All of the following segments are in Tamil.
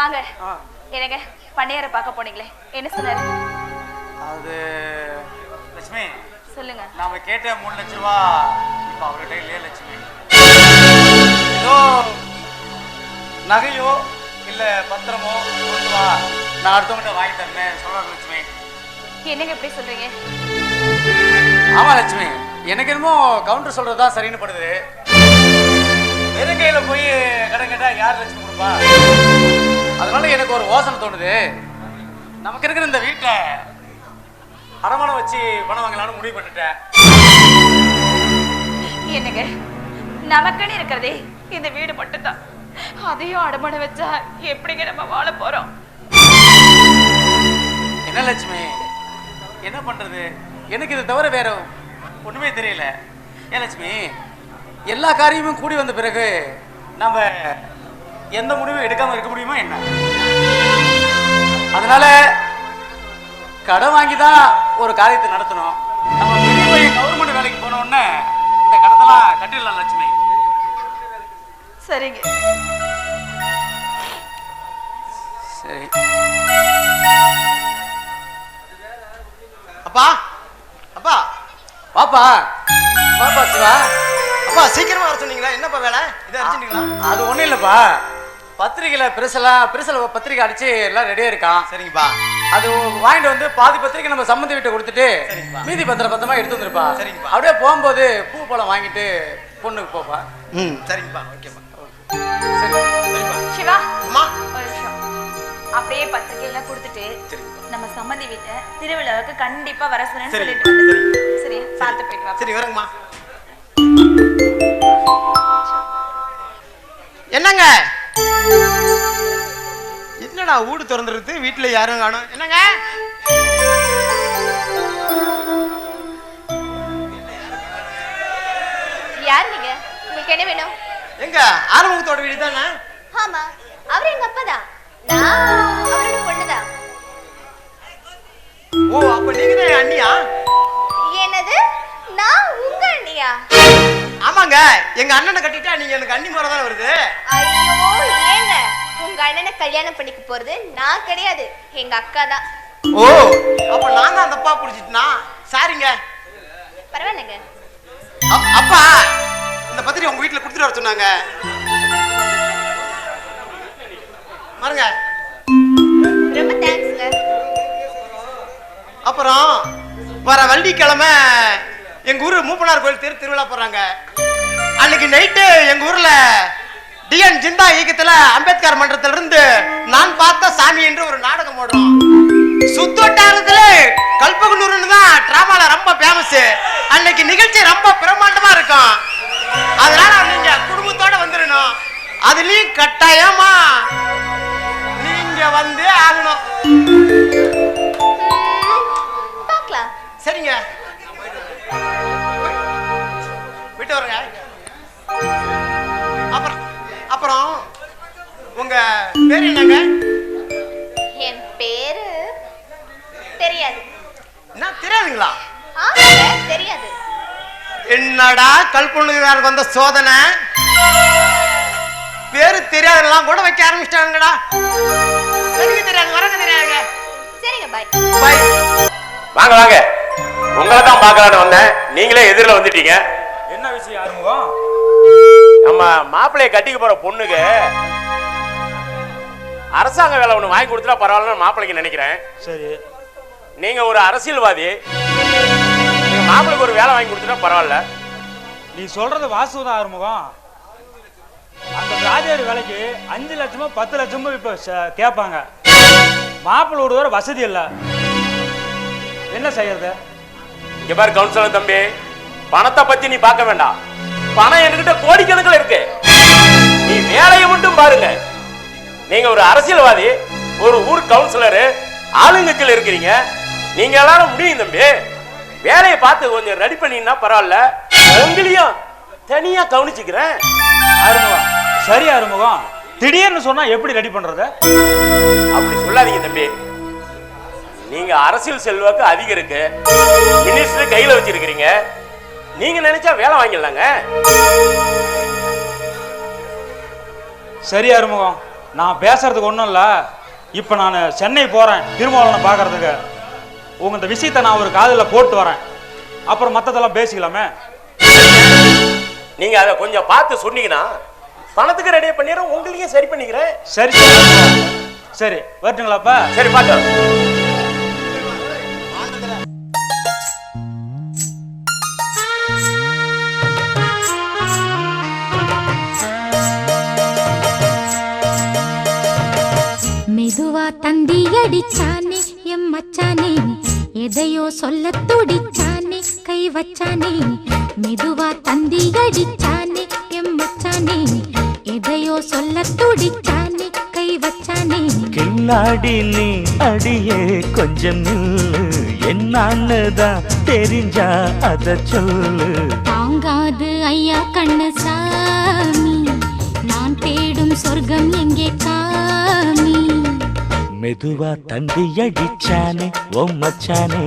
வாங்க. என்னங்க பண்ணையார பார்க்க போனீங்களே, என்ன சொன்னாரு? அது லட்சுமி சொல்லுங்க. நாம கேட்ட 3 லட்சம் ரூபா இப்ப அவர்கிட்ட இல்லையே லட்சுமி. ஏதோ நகையோ இல்ல பத்திரமோ கொண்டு வா, நான் அடுத்தவங்கிட்ட வாங்கி தரேன் சொல்றாரு லட்சுமி. என்னங்க இப்படி சொல்றீங்க? ஆமா லட்சுமி, எனக்கு என்னமோ கவுண்டர் சொல்றதுதான் சரின்னு படுது. வெறுங்கையில போய் கடன் கேட்டா யார் லட்சுமி கொடுப்பா? அதனால எனக்கு ஒரு யோசனை தோணுது. நமக்கு இருக்கிற இந்த வீட்டை அடமானம் வச்சு பணம் வாங்கலாம்னு முடிவு பண்ணிட்டேன். என்னங்க, நமக்குன்னு இருக்கிறதே இந்த வீடு மட்டும்தான். அதையும் அடமானம் வச்சா எப்படிங்க நம்ம வாழ போறோம்? என்ன லட்சுமி, என்ன பண்றது? எனக்கு இது தவிர வேற ஒண்ணுமே தெரியல. ஏன் லட்சுமி, எல்லா காரியமும் கூடி வந்த பிறகு நம்ம எந்த முடிவும் எடுக்காம இருக்க முடியுமா என்ன? அதனால கடன் வாங்கி தான் ஒரு காரியத்தை நடத்தணும். நம்ம பெரிய பையன் கவர்மெண்ட் வேலைக்கு போன உடனே இந்த கடத்தெல்லாம் கட்டிடலாம் லட்சுமி. சரிங்க. சரி. அப்பா அப்பா பாப்பா பாப்பா சிவா. அப்பா சீக்கிரமா வர சொன்னீங்களா? என்னப்பா வேலை? இதை அடிச்சுட்டீங்களா? அது ஒண்ணும் இல்லப்பா, பத்திரிகையில பிரிசல பத்திரிகை அடிச்சு எல்லாம் ரெடியா இருக்கான். சரிங்கப்பா. அது வாங்கிட்டு வந்து பாதி பத்திரிக்கை நம்ம சம்மந்தி வீட்டை கொடுத்துட்டு மீதி பத்திரமா எடுத்து வந்துருப்பா. சரிங்கப்பா. அப்படியே போகும்போது பூ பழம் வாங்கிட்டு பொண்ணுக்கு போப்பா. சரிங்கப்பா. ஓகேப்பா. சரி சரிப்பா. சிவா, அம்மா ஒரு நிமிஷம். அப்படியே பத்திரிக்கை எல்லாம் கொடுத்துட்டு நம்ம சம்மந்தி வீட்டை திருவிழாவுக்கு கண்டிப்பா வர சொன்னேன்னு சொல்லிட்டு வந்து. சரி, பார்த்து போயிட்டு வா. சரி வரங்கம்மா. என்னங்க என்னடா வீடு திறந்துருக்கு, வீட்டுல யாரும் காணும்? என்னங்க யார் நீங்க? உங்களுக்கு என்ன வேணும்? எங்க ஆறுமுகத்தோட வீடு தானே? ஆமா, அவர் எங்க அப்பா தான். நான் அவரோட பொண்ணுதான். ஓ, அப்ப நீங்க தான் அண்ணியா? என்னது? நான் உங்க அண்ணியா? ஆமாங்க, எங்க அண்ணனை கட்டிட்டா நீங்க எனக்கு அண்ணி முறை தானே வருது. ஐயோ, ஏங்க உங்க அண்ணனை கல்யாணம் பண்ணிக்க போறது நான் கிடையாது, எங்க அக்கா தான். ஓ, அப்ப நான் தான் தப்பா புடிச்சிட்டேனா? சாரிங்க. பரவாயில்லைங்க. அப்பா இந்த பத்திரிக்கை உங்க வீட்டுல கொடுத்துட்டு வர சொன்னாங்க. பாருங்க. ரொம்ப தேங்க்ஸ்ங்க. அப்புறம் வர வெள்ளிக்கிழமை எங்க ஊரு மூப்பனார் கோயில் திருவிழா போறாங்க. அன்னைக்கு நைட்டு எங்க ஊர்ல டிஎன் ஜிந்தா இயக்கத்துல அம்பேத்கர் மன்றத்துல இருந்து நான் பார்த்த சாமி என்று ஒரு நாடகம் ஓடுறோம். சுத்தோட்டாரத்துல கல்பகுனூர்னு தான் டிராமால ரொம்ப ஃபேமஸ். அன்னைக்கு நிகழ்ச்சி ரொம்ப பிரமாண்டமா இருக்கும். அதனால நீங்க குடும்பத்தோட வந்துடணும். அதுலயும் கட்டாயமா நீங்க வந்தே ஆகணும். பார்க்கலாம். சரிங்க, விட்டு வரங்க. அப்புறம் உங்க பேர் என்னங்க? என் பேரு தெரியாது. என்ன தெரியாதுங்களா? ஆமாங்க, தெரியாது. என்னடா கல்பொண்ணுக்கு வந்த சோதனை, பேரு தெரியாதெல்லாம் கூட வைக்க ஆரம்பிச்சிட்டாங்கடா. சரிங்க, தெரியாது, வரங்க தெரியாதுங்க. சரிங்க, பாய். பாய். வாங்க வாங்க, உங்களை தான் பார்க்கலான்னு வந்தேன், நீங்களே எதிரில் வந்துட்டீங்க. என்ன விஷயம் ஆறுமுகம்? நம்ம மாப்பிள்ளைய கட்டிக்க போற பொண்ணுக்கு அரசாங்க வேலை ஒன்று வாங்கி கொடுத்தா பரவாயில்லன்னு மாப்பிள்ளைக்கு நினைக்கிறேன். சரி, நீங்க ஒரு அரசியல்வாதி, நீங்க மாப்பிள்ளைக்கு ஒரு வேலை வாங்கி கொடுத்தா பரவாயில்ல. நீ சொல்றது வாசுதான் ஆறுமுகம். அந்த ராஜாரி வேலைக்கு 5 லட்சமோ 10 லட்சமோ இப்ப கேட்பாங்க. மாப்பிள்ளை ஒரு வர வசதி இல்லை, என்ன செய்யறது? இங்க பாரு கவுன்சிலர் தம்பி, பணத்தை பத்தி நீ பார்க்க வேண்டாம். பணம் என்கிட்ட கோடிக்கணக்கில் இருக்கு, நீ வேலையை மட்டும் பாருங்க. நீங்க ஒரு அரசியல்வாதி, ஒரு ஊர் கவுன்சிலரு, ஆளுங்கட்சியில் இருக்கிறீங்க. நீங்க எல்லாரும் முடியும் தம்பி. வேலையை பார்த்து கொஞ்சம் ரெடி பண்ணீங்கன்னா பரவாயில்ல, உங்களையும் தனியா கவனிச்சுக்கிறேன். ஆறுமுகம், சரி ஆறுமுகம், திடீர்னு சொன்னா எப்படி ரெடி பண்றது? அப்படி சொல்லாதீங்க தம்பி. நீங்க அரசியல் செல்வாக்கு அதிகம் இருக்கு, மினிஸ்டர் கையில வச்சிருக்கிறீங்க, நீங்க நினைச்சா வேலை வாங்கிடலாங்க. சரி ஆறுமுகம், நான் பேசுறதுக்கு ஒன்றும் இல்லை. இப்போ நான் சென்னை போகிறேன் திருமாவளவனை பார்க்கறதுக்கு. உங்க இந்த விஷயத்தை நான் ஒரு காதில் போட்டு வரேன். அப்புறம் மற்றதெல்லாம் பேசிக்கலாமே. நீங்க அதை கொஞ்சம் பார்த்து சொன்னீங்கன்னா பணத்துக்கு ரெடியா பண்ணிடுறேன், உங்களையும் சரி பண்ணிக்கிறேன். சரி சரி வரட்டுங்களாப்பா? சரி பார்த்து. மெதுவா தந்தி அடிச்சானே எம் மச்சானே, எதையோ சொல்ல துடிச்சானே கை வச்சானே. மெதுவா தந்தி அடிச்சானே எம் மச்சானே, எதையோ சொல்ல துடிச்சானே கை வச்சானே. கில்லாடி நீ அடியே கொஞ்சம் நில்லு, என்னான்னுதான் தெரிஞ்சா அத சொல்லு. தாங்காது ஐயா கண்ணு சாமி, நான் தேடும் சொர்க்கம் எங்கே காமி. மெதுவா தந்தி அடிச்சானே ஓ மச்சானே,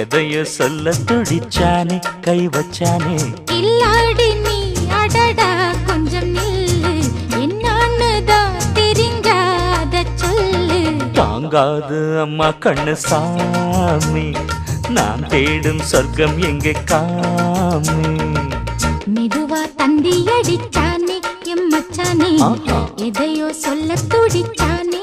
எதையோ சொல்ல துடிச்சானே கை வச்சானே. கில்லாடி நீ அடடா கொஞ்சம் நில்லு, என்னான்னுதான் தெரிஞ்சாத சொல்லு. தாங்காது அம்மா கண்ணு சாமி, நான் தேடும் சொர்க்கம் எங்கே காமி. மெதுவா தந்தி அடிச்சானே எம் மச்சானே, எதையோ சொல்ல துடிச்சானே.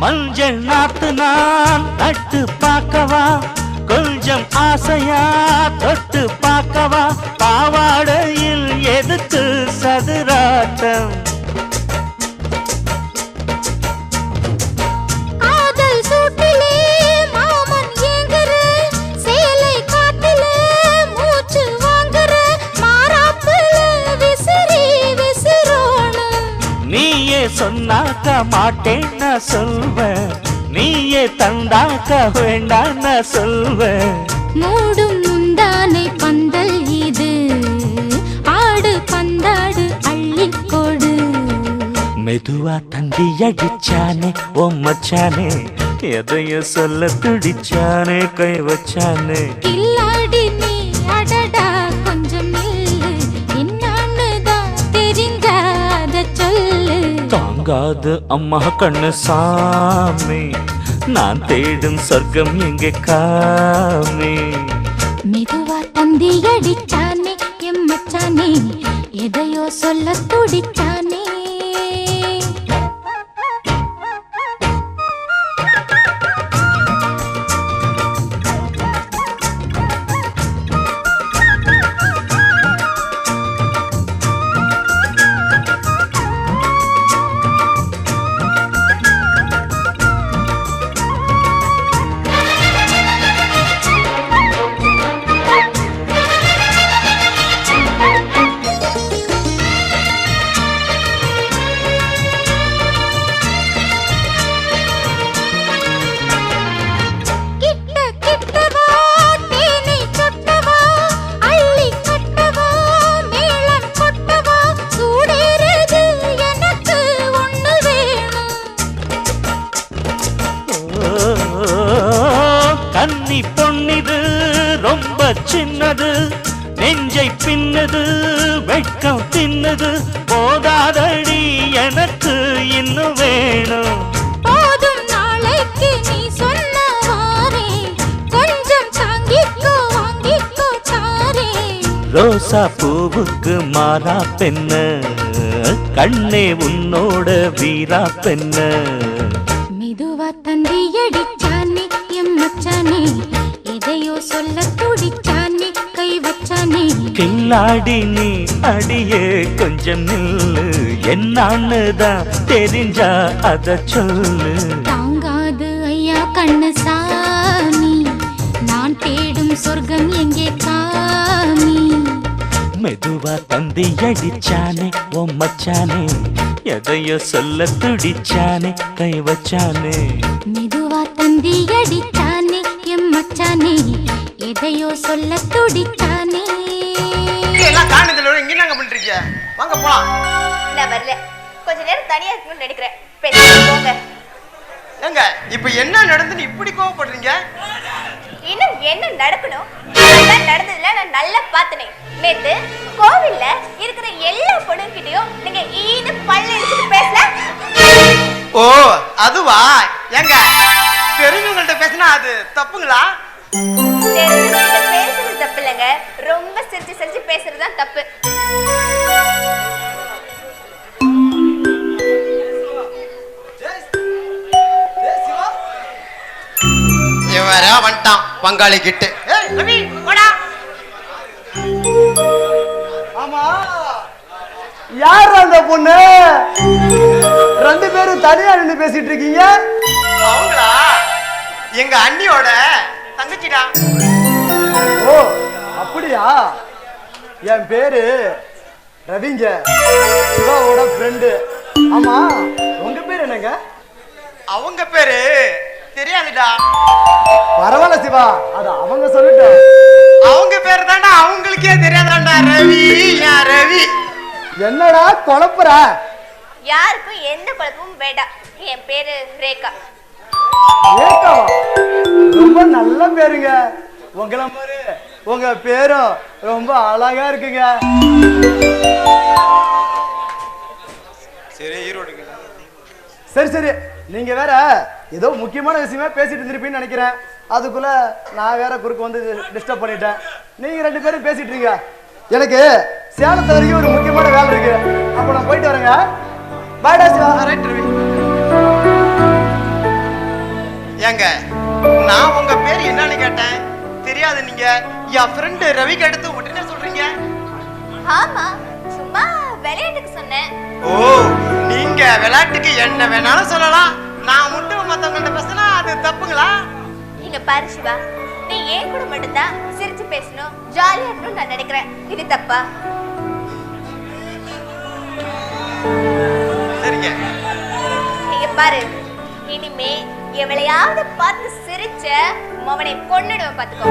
மஞ்சள் நாத்து நான் நட்டு பார்க்கவா, கொஞ்சம் ஆசையா தொட்டு பார்க்கவா. பாவாடையில் எதுக்கு சதுராட்டம், காதல் சூட்டிலே மாமன் ஏங்குற, சேலை காட்டிலே மூச்சு வாங்குற, மாறாப்புல விசிறி விசிறோணும். நீயே சொன்னாக்க மாட்டேன் நான் சொல்வேன், நீயே தந்தாக்க வேண்டாம் நான் சொல்வேன். மூடும் முந்தானை பந்தல் இது, ஆடு பந்தாடு அள்ளிக்கொடு. மெதுவா தந்தி அடிச்சானே ஓ மச்சானே, எதையோ சொல்ல துடிச்சானே கை வச்சானே. கில்லாடி நீ அடடா கொஞ்சம் நில்லு, என்னான்னுதான் தெரிஞ்சாத சொல்லு. தாங்காது அம்மா கண்ணு சாமி, நான் தேடும் சொர்க்கம் எங்கே காமி. மெதுவா தந்தி அடிச்சானே எம் மச்சானே, எதையோ சொல்ல துடிச்சானே. கன்னி பொன்னிது ரொம்ப சின்னது, நெஞ்சை பின்னது வெட்கம் தின்னது. போதாதடி எனக்கு இன்னும் வேணும். போதும் நாளைக்கு நீ சொன்னவாரே, கொஞ்சம் தாங்கிக்கோ வாங்கிக்கோ தாரே. ரோசா பூவுக்கு மாறா பெண்ண, கண்ணே உன்னோட வீரா பெண்ண. மெதுவா தந்தி அடிச்சானே எம் மச்சானே, எதையோ சொல்ல துடிச்சானே கை வச்சானே. கில்லாடி நீ அடியே கொஞ்சம் நில்லு, என்னான்னுதான் தெரிஞ்சா அத சொல்லு. தாங்காது ஐயா கண்ணு சாமி, நான் தேடும் சொர்க்கம் எங்கே காமி. மெதுவா தந்தி அடிச்சானே ஓ மச்சானே எதையோ சொல்ல துடிச்சானே கை வச்சானே மெதுவா தந்தி அடிச்சானே எம் மச்சானே எதையோ சொல்ல துடிச்சானே. எல்லாம் காணதுல இங்க நாங்க பண்றீங்க, வாங்க போலாம். நான் வரல, கொஞ்ச நேரம் தனியா இருக்கணும்னு நினைக்கிறேன். பேசாம போங்க. ஏங்க இப்ப என்ன நடந்துன்னு இப்படி கோவப்படுறீங்க? இன்னும் என்ன நடக்கணும்? அதான் நடந்ததுல நான் நல்லா பார்த்தனே. நேத்து கோவில்ல இருக்கிற எல்லா பொண்ணுகிட்டயும் நீங்க ஈடு பல்ல இடிச்சிட்டு பேசல. ஓ அதுவா? ஏங்க பெரியவங்கள்ட்ட பேசினா அது தப்புங்களா? தெரிஞ்சவங்ககிட்ட பேசுறது தப்பு இல்லைங்க, ரொம்ப சிரிச்சு சிரிச்சு பேசுறதுதான் தப்பு. இவரா வந்துட்டான் பங்காளி கிட்ட. ஆமா, யார் அந்த பொண்ணு? ரெண்டு பேரும் தனியா நின்று பேசிட்டு இருக்கீங்க. அவங்களா? எங்க அண்ணியோட தங்கச்சிடா. ஓ அப்படியா? என் பேரு ரவிங்க, சிவாவோட ஃப்ரெண்டு. ஆமா, உங்க பேர் என்னங்க? அவங்க பேரு தெரியாதுடா. பரவாயில்ல சிவா, அது அவங்க சொல்லட்டும். அவங்க பேரு தாண்டா அவங்களுக்கே தெரியாதாண்டா. ரவி, யா ரவி. என்னடா குழப்புற? யாருக்கும் எந்த குழப்பமும் வேண்டாம். என் பேரு ரேகா. ரேகாவா? ரொம்ப நல்ல பேருங்க. உங்களை மாதிரி உங்க பேரும் ரொம்ப அழகா இருக்குங்க. சரி ஈரோடுங்க. சரி சரி, நீங்க வேற ஏதோ முக்கியமான விஷயமா பேசிட்டு இருந்திருப்பீன்னு நினைக்கிறேன். அதுக்குள்ள நான் வேற குறுக்கு வந்து டிஸ்டர்ப் பண்ணிட்டேன். நீங்க ரெண்டு பேரும் பேசிட்டு இருக்கீங்க. எனக்கு சேலத்து வரைக்கும் ஒரு முக்கியமான வேலை இருக்கு. அப்ப நான் போயிட்டு வரேங்க. பாய்டா சிவா. ரைட் ரவி. ஏங்க நான் உங்க பேர் என்னன்னு கேட்டேன், தெரியாது. நீங்க என் ஃப்ரெண்டு ரவிக்கு அடுத்து உடனே சொல்றீங்க. ஆமா, சும்மா விளையாட்டுக்கு சொன்னேன். ஓ நீங்க விளையாட்டுக்கு என்ன வேணாலும் சொல்லலாம், நான் மட்டும் மத்தவங்கள்ட்ட பேசினா அது தப்புங்களா? இங்க பாரு சிவா, நீ ஏன் கூட மட்டும்தான் சிரிச்சு பேசணும், ஜாலியா இருக்கணும்னு நான் நினைக்கிறேன். இது தப்பா? சரிங்க. இங்க பாரு, இனிமே எவளையாவது பார்த்து சிரிச்ச மவனை கொன்னுடுவேன் பாத்துக்கோ.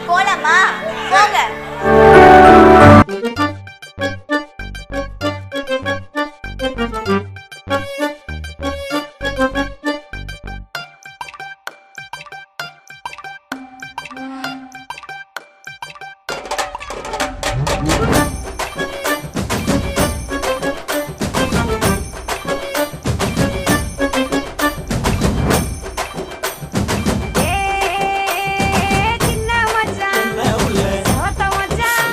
போலாமா? போங்க. சின்ன மச்சான், செவத்த மச்சான்,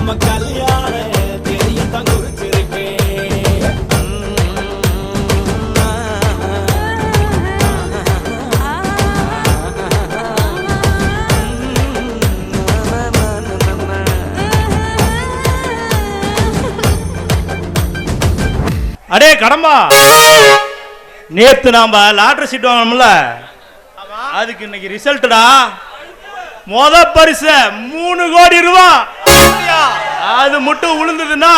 நம்ம கல்யாண தெரியத்தான் குறிச்சிருக்கேன். அடே கடம்பா, நேத்து நாம லாட்டரி சீட் வாங்கணும்ல, அதுக்கு இன்னைக்கு ரிசல்ட்டா. மொத பரிசு 3 கோடி ரூபாய். அது மட்டும் விழுந்ததுன்னா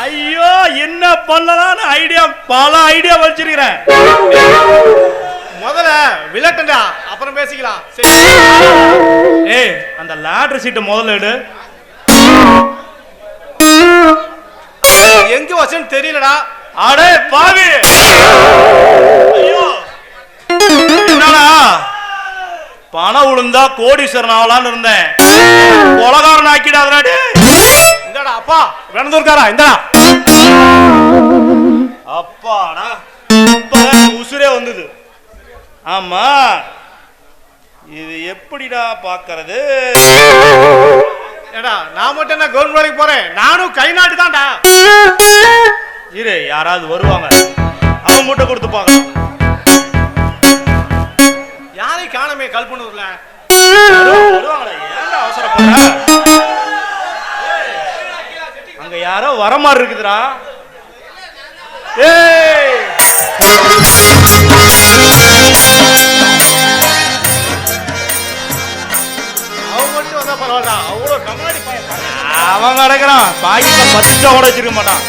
ஐயோ என்ன பண்ணலாம்னு பல ஐடியா வச்சிருக்கிறேன். முதல்ல விளட்டண்டா, அப்புறம் பேசிக்கலாம். ஏய், அந்த லாட்டரி சீட்டை முதல்ல எடு. எங்க வச்சேன்னு தெரியலடா. அடே பாவி, ஐயோ என்னடா பணம் விழுந்தா கோடீஸ்வரன் ஆகலான்னு இருந்தேன். கொலகாரன் ஆக்கிடாதே. இந்தடா அப்பா, வேணந்தூர்காரா இந்தடா. அப்பாடா, உசுரே வந்தது. ஆமா, இது எப்படிடா பாக்குறது? ஏடா நான் மட்டும் என்ன கவர்மெண்ட் வேலைக்கு போறேன், நானும் கை நாட்டு தான்டா. இரு, யாராவது வருவாங்க, அவங்க மூட்டை கொடுத்து பார்க்கலாம். யாரையும் காணமே கல்பனூர்ல. வருவாங்களா? ஏன்டா அவசரப்படுற? அங்க யாரோ வர மாதிரி இருக்குதுடா. ஏய், அவன் மட்டும் வந்தா பரவாயில்ல, அவ்வளவு கண்ணாடி பையன். அவன் கிடக்குறான், பாக்கெட்ல 10 கூட வச்சிருக்க மாட்டான்.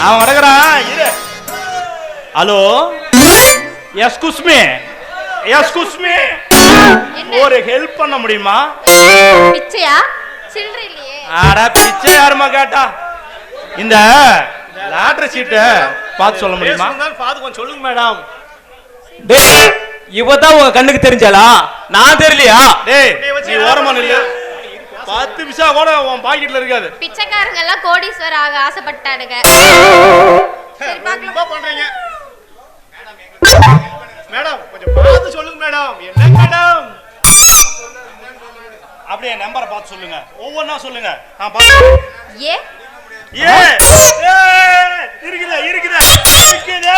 அவன் கிடக்குறான். இரு. Hello, excuse me, excuse me, ஒரு ஹெல்ப் பண்ண முடியுமா? பிச்சையா? சில்லறை இல்லையே. அட பிச்சை யாருமா கேட்டா? இந்த லாட்டரி சீட்டை பார்த்து சொல்ல முடியுமா? பார்த்து கொஞ்சம் சொல்லுங்க மேடம். இவதான் உங்க கண்ணுக்கு தெரிஞ்சாலா? நான் தெரியலையா? டேய், நீ ஓரமா நில்லு. 10 பைசா கூட உன் பாக்கெட்ல இருக்காது. பிச்சைக்காரங்க எல்லாம் கோடீஸ்வரர் ஆக ஆசைப்பட்டானுங்க. சரி பார்க்கலாம். பண்றீங்க மேடம், கொஞ்சம் பார்த்து சொல்லுங்க மேடம். என்ன மேடம்? அப்படியே நம்பரை பார்த்து சொல்லுங்க, ஒவ்வொன்னா சொல்லுங்க. நான் பார்த்து. ஏ ஏ இருக்குதே இருக்குதே இருக்குதே.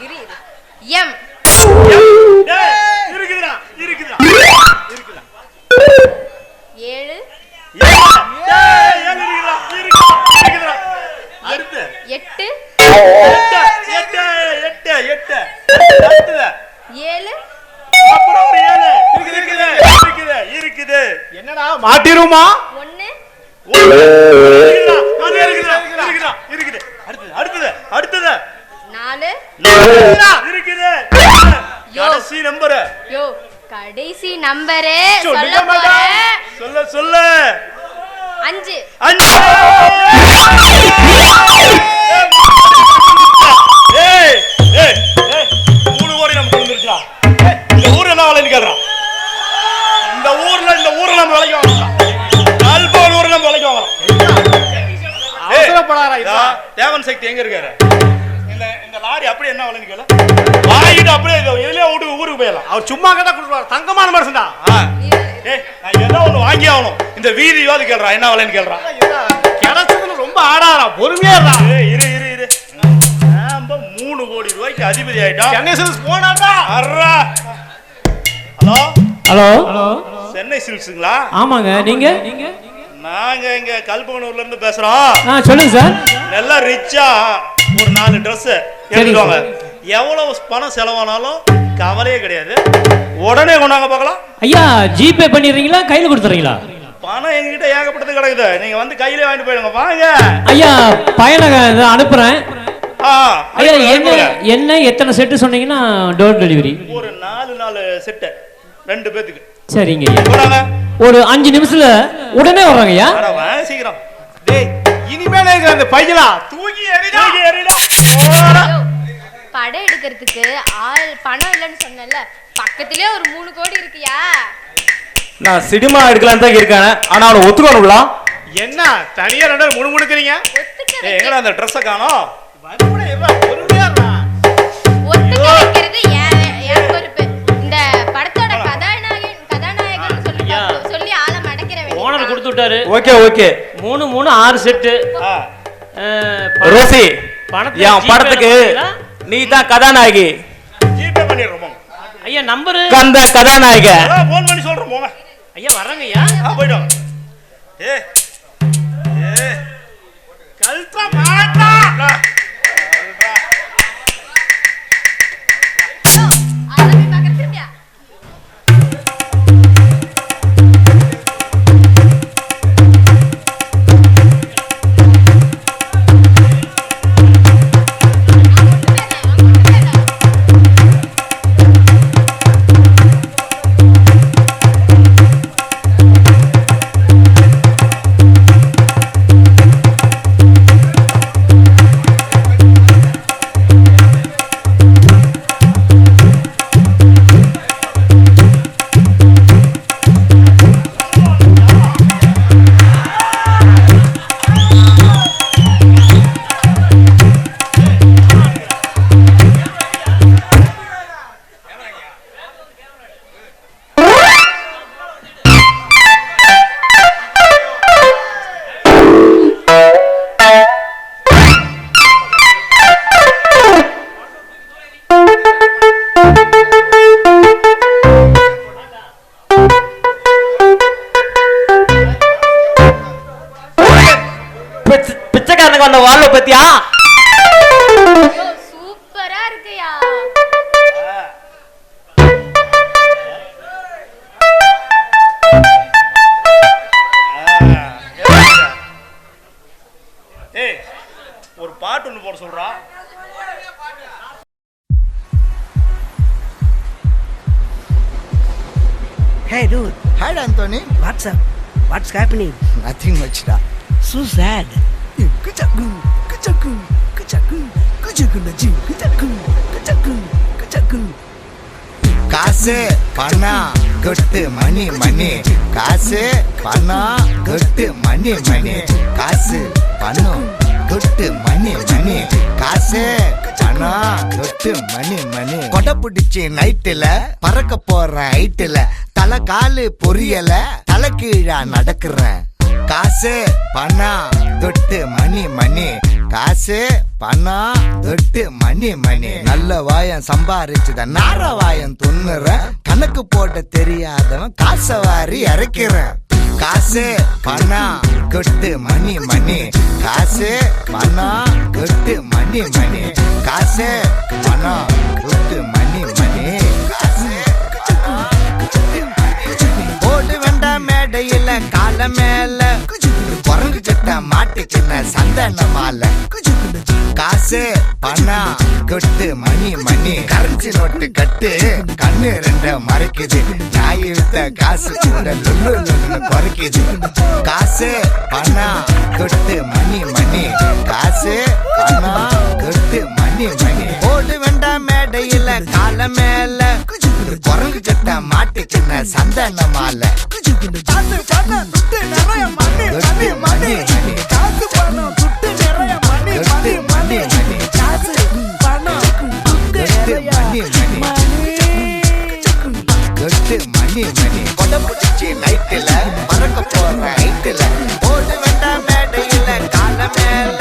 இரு இரு. எம் டேய், இருக்குதுடா இருக்குதுடா இருக்குடா. 7 டேய், எங்க இருக்குடா இருக்குடா. அடுத்து 8 8 8 8 அடுத்து 7 அப்புறம் ஒரு 7 இருக்குது இருக்குது இருக்குது. என்னடா மாட்டிருமா? 1 இருக்குடா, அது இருக்குடா இருக்குடா இருக்குது. அடுத்து அடுத்து அடுத்து 4 இருக்குது. கடைசி நம்பர். யோ, கடைசி நம்பரு சொல்லுங்க சொல்ல மேடம். போறேன். சொல்ல சொல்ல 5 5. ஏய் ஏய் ஏய், 3 கோடி நமக்கு வந்துருச்சா? இந்த ஊர்ல என்ன வேலைன்னு கேக்குறான். இந்த ஊர்ல நம்ம வேலைக்கு வாங்கலாம். கல்போன் ஊர்ல நம்ம வேலைக்கு வாங்கலாம். அவசரப்படாதடா. இதா தேவன் சக்தி எங்க இருக்காரு? இந்த லாரி அப்படியே என்ன வேலைன்னு கேளு. வாங்கிட்டு அப்படியே இதுலயே ஊருக்கு போயிடலாம். அவர் சும்மா கேட்டா கொடுப்பாரு. தங்கமான மனுஷன்டா. ஏய், நான் ஏதோ ஒண்ணு வாங்கி ஆகணும். இந்த வீதியாவது கேள்றான், என்ன வேலைன்னு கேள்றான். கிடைச்சதுன்னு ரொம்ப ஆடாரா, பொறுமையா இருந்தா. இரு இரு இரு. நாம 3 கோடி ரூபாய்க்கு அதிபதி ஆயிட்டோம். சென்னை சில்க்ஸ் போனாடா. அர்ரா. ஹலோ ஹலோ, சென்னை சில்க்ஸுங்களா? ஆமாங்க. நீங்க? நாங்க இங்க கல்பனூர்ல இருந்து பேசுறோம். சொல்லுங்க சார். நல்லா ரிச்சா ஒரு 4 Dress எடுத்துவாங்க. எவ்வளவு பணம் செலவானாலும் கவலையே கிடையாது. உடனே கொண்டாங்க பார்க்கலாம். ஐயா, ஜிபே பண்ணிடுறீங்களா, கையில கொடுத்துறீங்களா? பணம் எங்ககிட்ட ஏகப்பட்டது கிடக்குது. நீங்க வந்து கையில வாங்கிட்டு போயிடுங்க. வாங்க ஐயா, பையனை அனுப்புறேன். ஐயா, அனுப்புங்க. என்ன எத்தனை செட்டு சொன்னீங்கன்னா டோர் டெலிவரி? ஒரு 4 செட்டு 2 பேத்துக்கு. சரிங்க ஐயா, போறாங்க. ஒரு 5 நிமிஷத்துல உடனே வர்றாங்க ஐயா. அட வா சீக்கிரம். டேய், இனிமேல இருக்கிற அந்த பையலா தூக்கி எறிடா. யோ, படம் எடுக்கிறதுக்கு ஆள் பணம் இல்லைன்னு சொன்னேன்ல, பக்கத்திலே ஒரு 3 கோடி இருக்குயா. நான் சினிமா எடுக்கலான்னு தான் இருக்கேன். ஆனா அவனை ஒத்துக்கணுங்களா? என்ன தனியா 2 முணுமுணுக்குறீங்க? ஏய், எங்கடா அந்த Dress காணோம்? மறுபடியும் எவ்வளோ பொறுமையா இருந்தா. ஒத்துக்க வைக்கிறது என் பொறுப்பு. இந்த படத்தோட கதாநாயகன் சொல்லி ஆளை மடக்கிற வேண்டிய கொடுத்து விட்டாரு. Okay okay. 3 3 6 செட்டு. ரோசி பணத்தை என் படத்துக்கு நீ தான் கதாநாயகி. ஜிபே பண்ணிடுறோம் ஐயா. நம்பரு கந்த கதாநாயக. போன் பண்ணி சொல்றோம் போங்க ஐயா. வர்றங்க ஐயா. போயிடும். ஏ ஏ கல்ட்ரா மாட்டா பிச்சைக்காரனுக்கு வந்த வாழ்வை பத்தியா? சூப்பரா இருக்குயா. ஏய் ஒரு பாட்டு ஒன்று போட சொல்றா. Hey dude. Hi Anthony. What's up? What's happening? Nothing much da. So sad. Kuchaku, kuchaku, kuchaku, kuchaku naji, kuchaku, kuchaku, kuchaku. காசு பணம் கொட்டு மணி மணி. காசு பணம் கொட்டு மணி மணி. காசு பணம் கொட்டு மணி மணி. காசு பணம் கொட்டு மணி மணி. கொடை பிடிச்சி நைட்டுல பறக்க போற ஹைட்டுல தலை காலு பொரியல தலை கீழா நடக்கிறேன். காசு பணம் தொட்டு மணி மணி. காசு பணம் தொட்டு மணி மணி. நல்ல வாயம் சம்பாரிச்சுத நார வாயம் துண்ணுறேன். கணக்கு போட தெரியாதவன் காசை வாரி இறக்கிறேன். காசு பணம் கொட்டு மணி மணி. காசு பணம் கொட்டு மணி மணி. காசு பணம் கொட்டு மணி மணி. காசு போடு வேண்டாம் மேடையில கால மேல குரங்கு சட்ட மாட்டுக்குன்ன சந்தன மாலை. காசு பணம் கொட்டு மணி மணி. கரன்சி நோட்டு கட்டு கண்ணு ரெண்ட மறைக்குது. நாய் வித்த காசு கூட லுன்னு குறைக்குது. காசு பணம் கொட்டு மணி மணி. காசு பணம் கொட்டு மணி மணி. போடு வேண்டாம் மேடையில கால மேல குரங்கு சட்ட மாட்டுக்குன்ன சந்தன மாலை. கொட்டு மணி மணி. காசு பணம் கொட்டு மணி மணி. காசு பணம் கொட்டு மணி மணி. கொட்டு மணி மணி. கொடை பிடிச்சி நைட்டுல பறக்க போற ஹைட்டுல போடு வேண்டாம் மேடையில கால மேல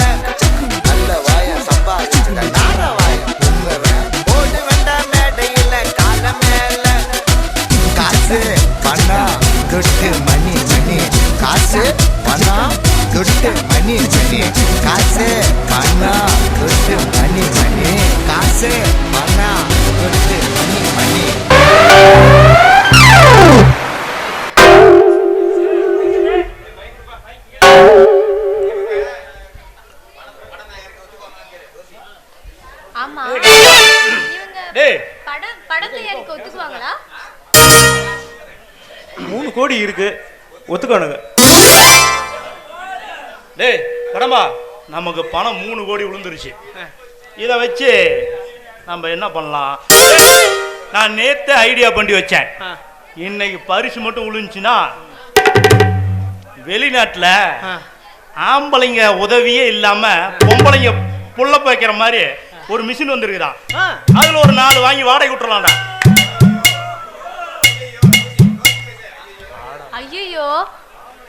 நல்ல வாய சம்பாதிச்சுட நார வாய துண்ணுறேன். போடு வேண்டாம் மேடையில கால மேல. காசு பணம் கொட்டு மணி மணி. காசு பணம் கொட்டு மணி மணி. காசு பணம் கொட்டு மணி மணி. காசு பணம் கொட்டு மணி மணி. ஆமா. டேய் படம் தயாரிக்க ஒத்துக்குவாங்களா? 3 கோடி இருக்கு ஒத்துக்கானுங்க. டேய் கடம்பா நமக்கு பணம் 3 கோடி விழுந்துருச்சு. இதை வச்சு நம்ம என்ன பண்ணலாம்? நான் நேத்து ஐடியா பண்ணி வச்சேன். இன்னைக்கு பரிசு மட்டும் விழுந்துச்சுன்னா வெளிநாட்டுல ஆம்பளைங்க உதவியே இல்லாம பொம்பளைங்க புள்ள வைக்கிற மாதிரி ஒரு மிஷின் வந்துருக்குதான். அதுல ஒரு 4 வாங்கி வாடகை விட்டுறலாம்டா. ஐயோ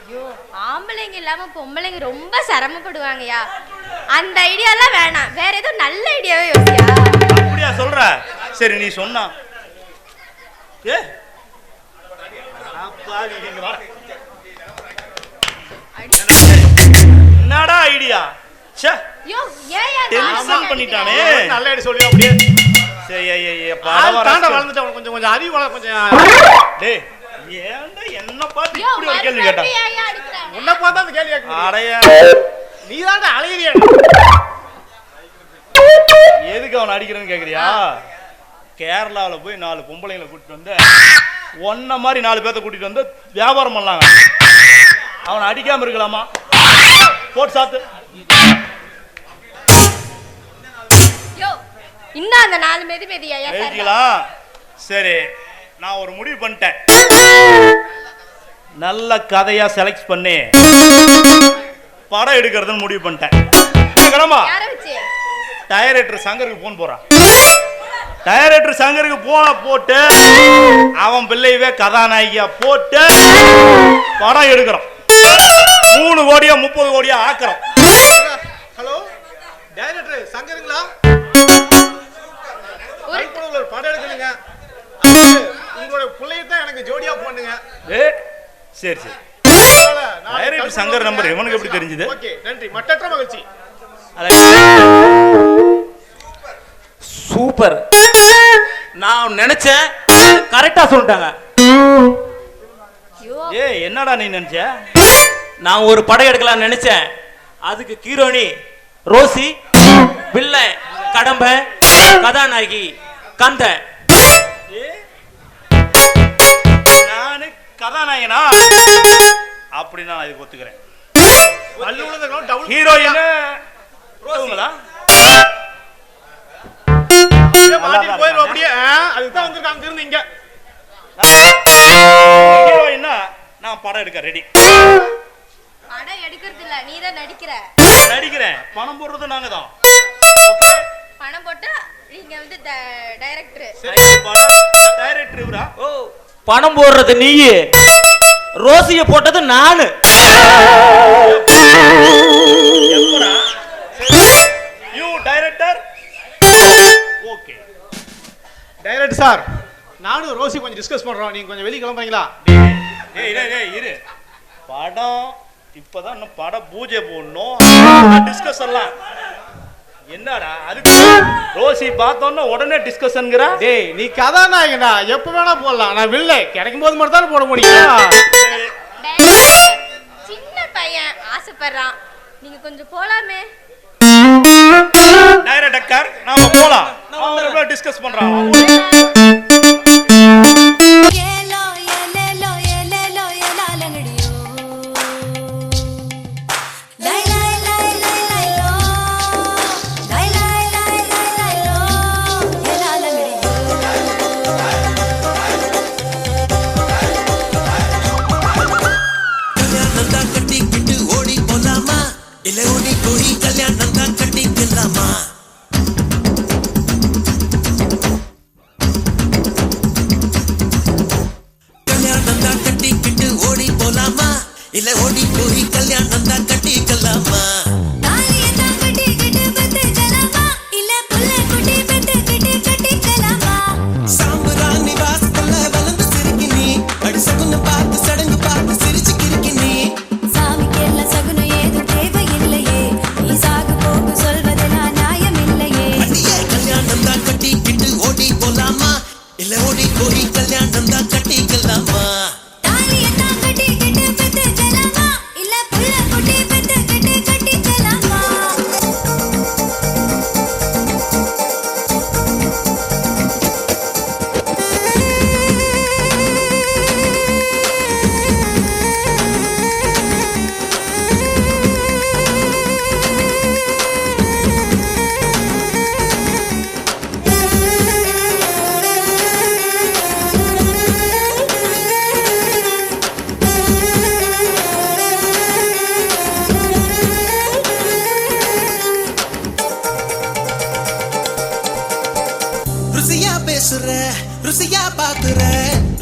ஐயோ ஆம்பளைங்க இல்லாம பொம்பளைங்க ரொம்ப சிரமப்படுவாங்கயா. அந்த ஐடியாலாம் வேணாம், வேற ஏதோ நல்ல ஐடியாவே யோசியா. அப்படியா சொல்ற? சரி நீ சொன்னா ஏ என்னடா ஐடியா? ச்சே யோ ஏயா டென்ஷன் பண்ணிட்டானே. நல்ல ஐடியா சொல்லி அப்படியே. சரி தாண்ட வளர்ந்துட்டு அவன் கொஞ்சம் அறிவு வளர கொஞ்சம். டேய் ஏன்டா என்ன பார்த்து இப்படி ஒரு கேள்வி கேட்டா? உன்னை பார்த்தா அந்த கேள்வி கேட்க. அடையா நீ தான்டா அழகிறியா? எதுக்கு அவனை அடிக்கிறேன்னு கேக்குறியா? கேரளாவில் போய் 4 பொம்பளைங்களை கூட்டிட்டு வந்து ஒன்ன மாதிரி 4 பேர்த்த கூட்டிட்டு வந்து வியாபாரம் பண்ணலாங்க. அவனை அடிக்காம இருக்கலாமா? போட்டு சாத்து. யோ இன்னும் அந்த 4 மெதியா எழுதிக்கலாம். சரி நான் ஒரு முடிவு பண்ணிட்டேன். நல்ல கதையா செலக்ட் பண்ணி படம் எடுக்கிறதுன்னு முடிவு பண்ணிட்டேன். டைரக்டர் சங்கருக்கு போன் போறான். டைரக்டர் சங்கருக்கு போன போட்டு அவன் பிள்ளையவே கதாநாயகியா போட்டு படம் எடுக்கிறோம். 3 கோடியா 30 கோடியா ஆக்குறோம். Hello director சங்கருங்களா? ஒரு படம் எடுக்கணுங்க. உங்களோட பிள்ளையத்தான் எனக்கு ஜோடியா போடுங்க. சரி சரி. டைரக்டர் சங்கர் நம்பர் இவனுக்கு எப்படி தெரிஞ்சது? ஓகே நன்றி, மட்டற்ற மகிழ்ச்சி. சூப்பர். நான் நினைச்சேன் கரெக்டா சொல்லிட்டாங்க. என்னடா நீ நினைச்ச? நான் ஒரு படம் எடுக்கலாம் நினைச்சேன். அதுக்கு ஹீரோனி ரோசி, வில்லன் கடம்ப, கதாநாயகி கந்த. நானு கதாநாயகனா? அப்படின்னா நான் இதுக்கு ஒத்துக்கிறேன். ஹீரோயின் ரோசிங்களா? போயிடும் அப்படியே. அதுதான் வந்திருக்காங்க அங்க இருந்து இங்க. ஹீரோயின்னா நான் படம் எடுக்க ரெடி. படம் எடுக்கிறது இல்ல, நீ தான் நடிக்கிறேன். பணம் போடுறது நாங்க தான். பணம் போட்டா நீங்க வந்து டைரக்டர். டைரக்டர் இவரா? ஓ பணம் போடுறது நீ, ரோசிய போட்டது நானு. You director. Okay director sir, நானும் ரோசி கொஞ்சம் டிஸ்கஸ் பண்றோம். நீங்க கொஞ்சம் வெளிய கிளம்புறீங்களா? இரு. படம் இப்பதான் இன்னும் படம் பூஜை போடணும். டிஸ்கஸ் எல்லாம் என்னடா? அதுக்கு ரோசி பார்த்தோன்னா உடனே டிஸ்கஷன்ங்கற. டேய் நீ கதாநாயகனா, எப்ப வேணா போடலாம். நான் வில்லை கிடைக்கும் போது மட்டும் தான் போட முடியும். சின்ன பையன் ஆசைப்படுறான், நீங்க கொஞ்சம் போலாமே. டைரக்டர் நாம போலாம். அவங்கள டிஸ்கஸ் பண்றாங்க. ருசியா பாக்குற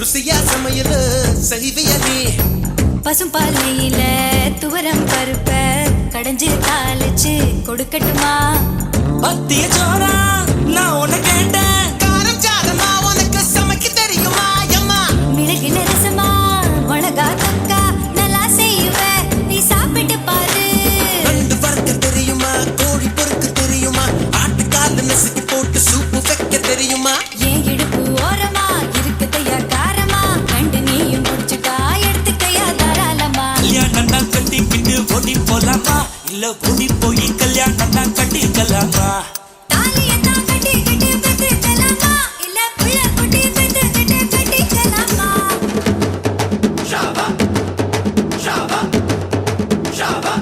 ருசியா சமையல் செய்வியலே பசும்பாலையில துவரம் பருப்ப கடைஞ்சு தாளிச்சு கொடுக்கட்டுமா? பத்திய சோறா நான் உன்னை கேட்டேன், காரம் சாதமா உனக்கு சமைக்க தெரியுமா? அம்மா மிளகுல ரசமா மிளகா தக்கா நல்லா செய்வேன், நீ சாப்பிட்டு பாரு. ரெண்டு வறுக்க தெரியுமா? கோழி பொறுக்க தெரியுமா? ஆட்டுக்கால நசுக்கி போட்டு சூப்பு வைக்க தெரியுமா? ஏன் இடுப்பு ஓரமா இருக்குதையா காரமா? கண்டு நீயும் முடிச்சுட்டா எடுத்துக்கையா தாராளமா? கல்யாணம் தான் கட்டிக்கிட்டு ஓடி போலாமா, இல்ல ஓடி போய் கல்யாணம் தான் கட்டிக்கலாமா? தாலியத்தான் கட்டிக்கிட்டு பெத்துக்கலாமா, இல்ல புள்ள குட்டி பெத்துக்கிட்டு கட்டிக்கலாமா? ஷாபா ஷாபா ஷாபா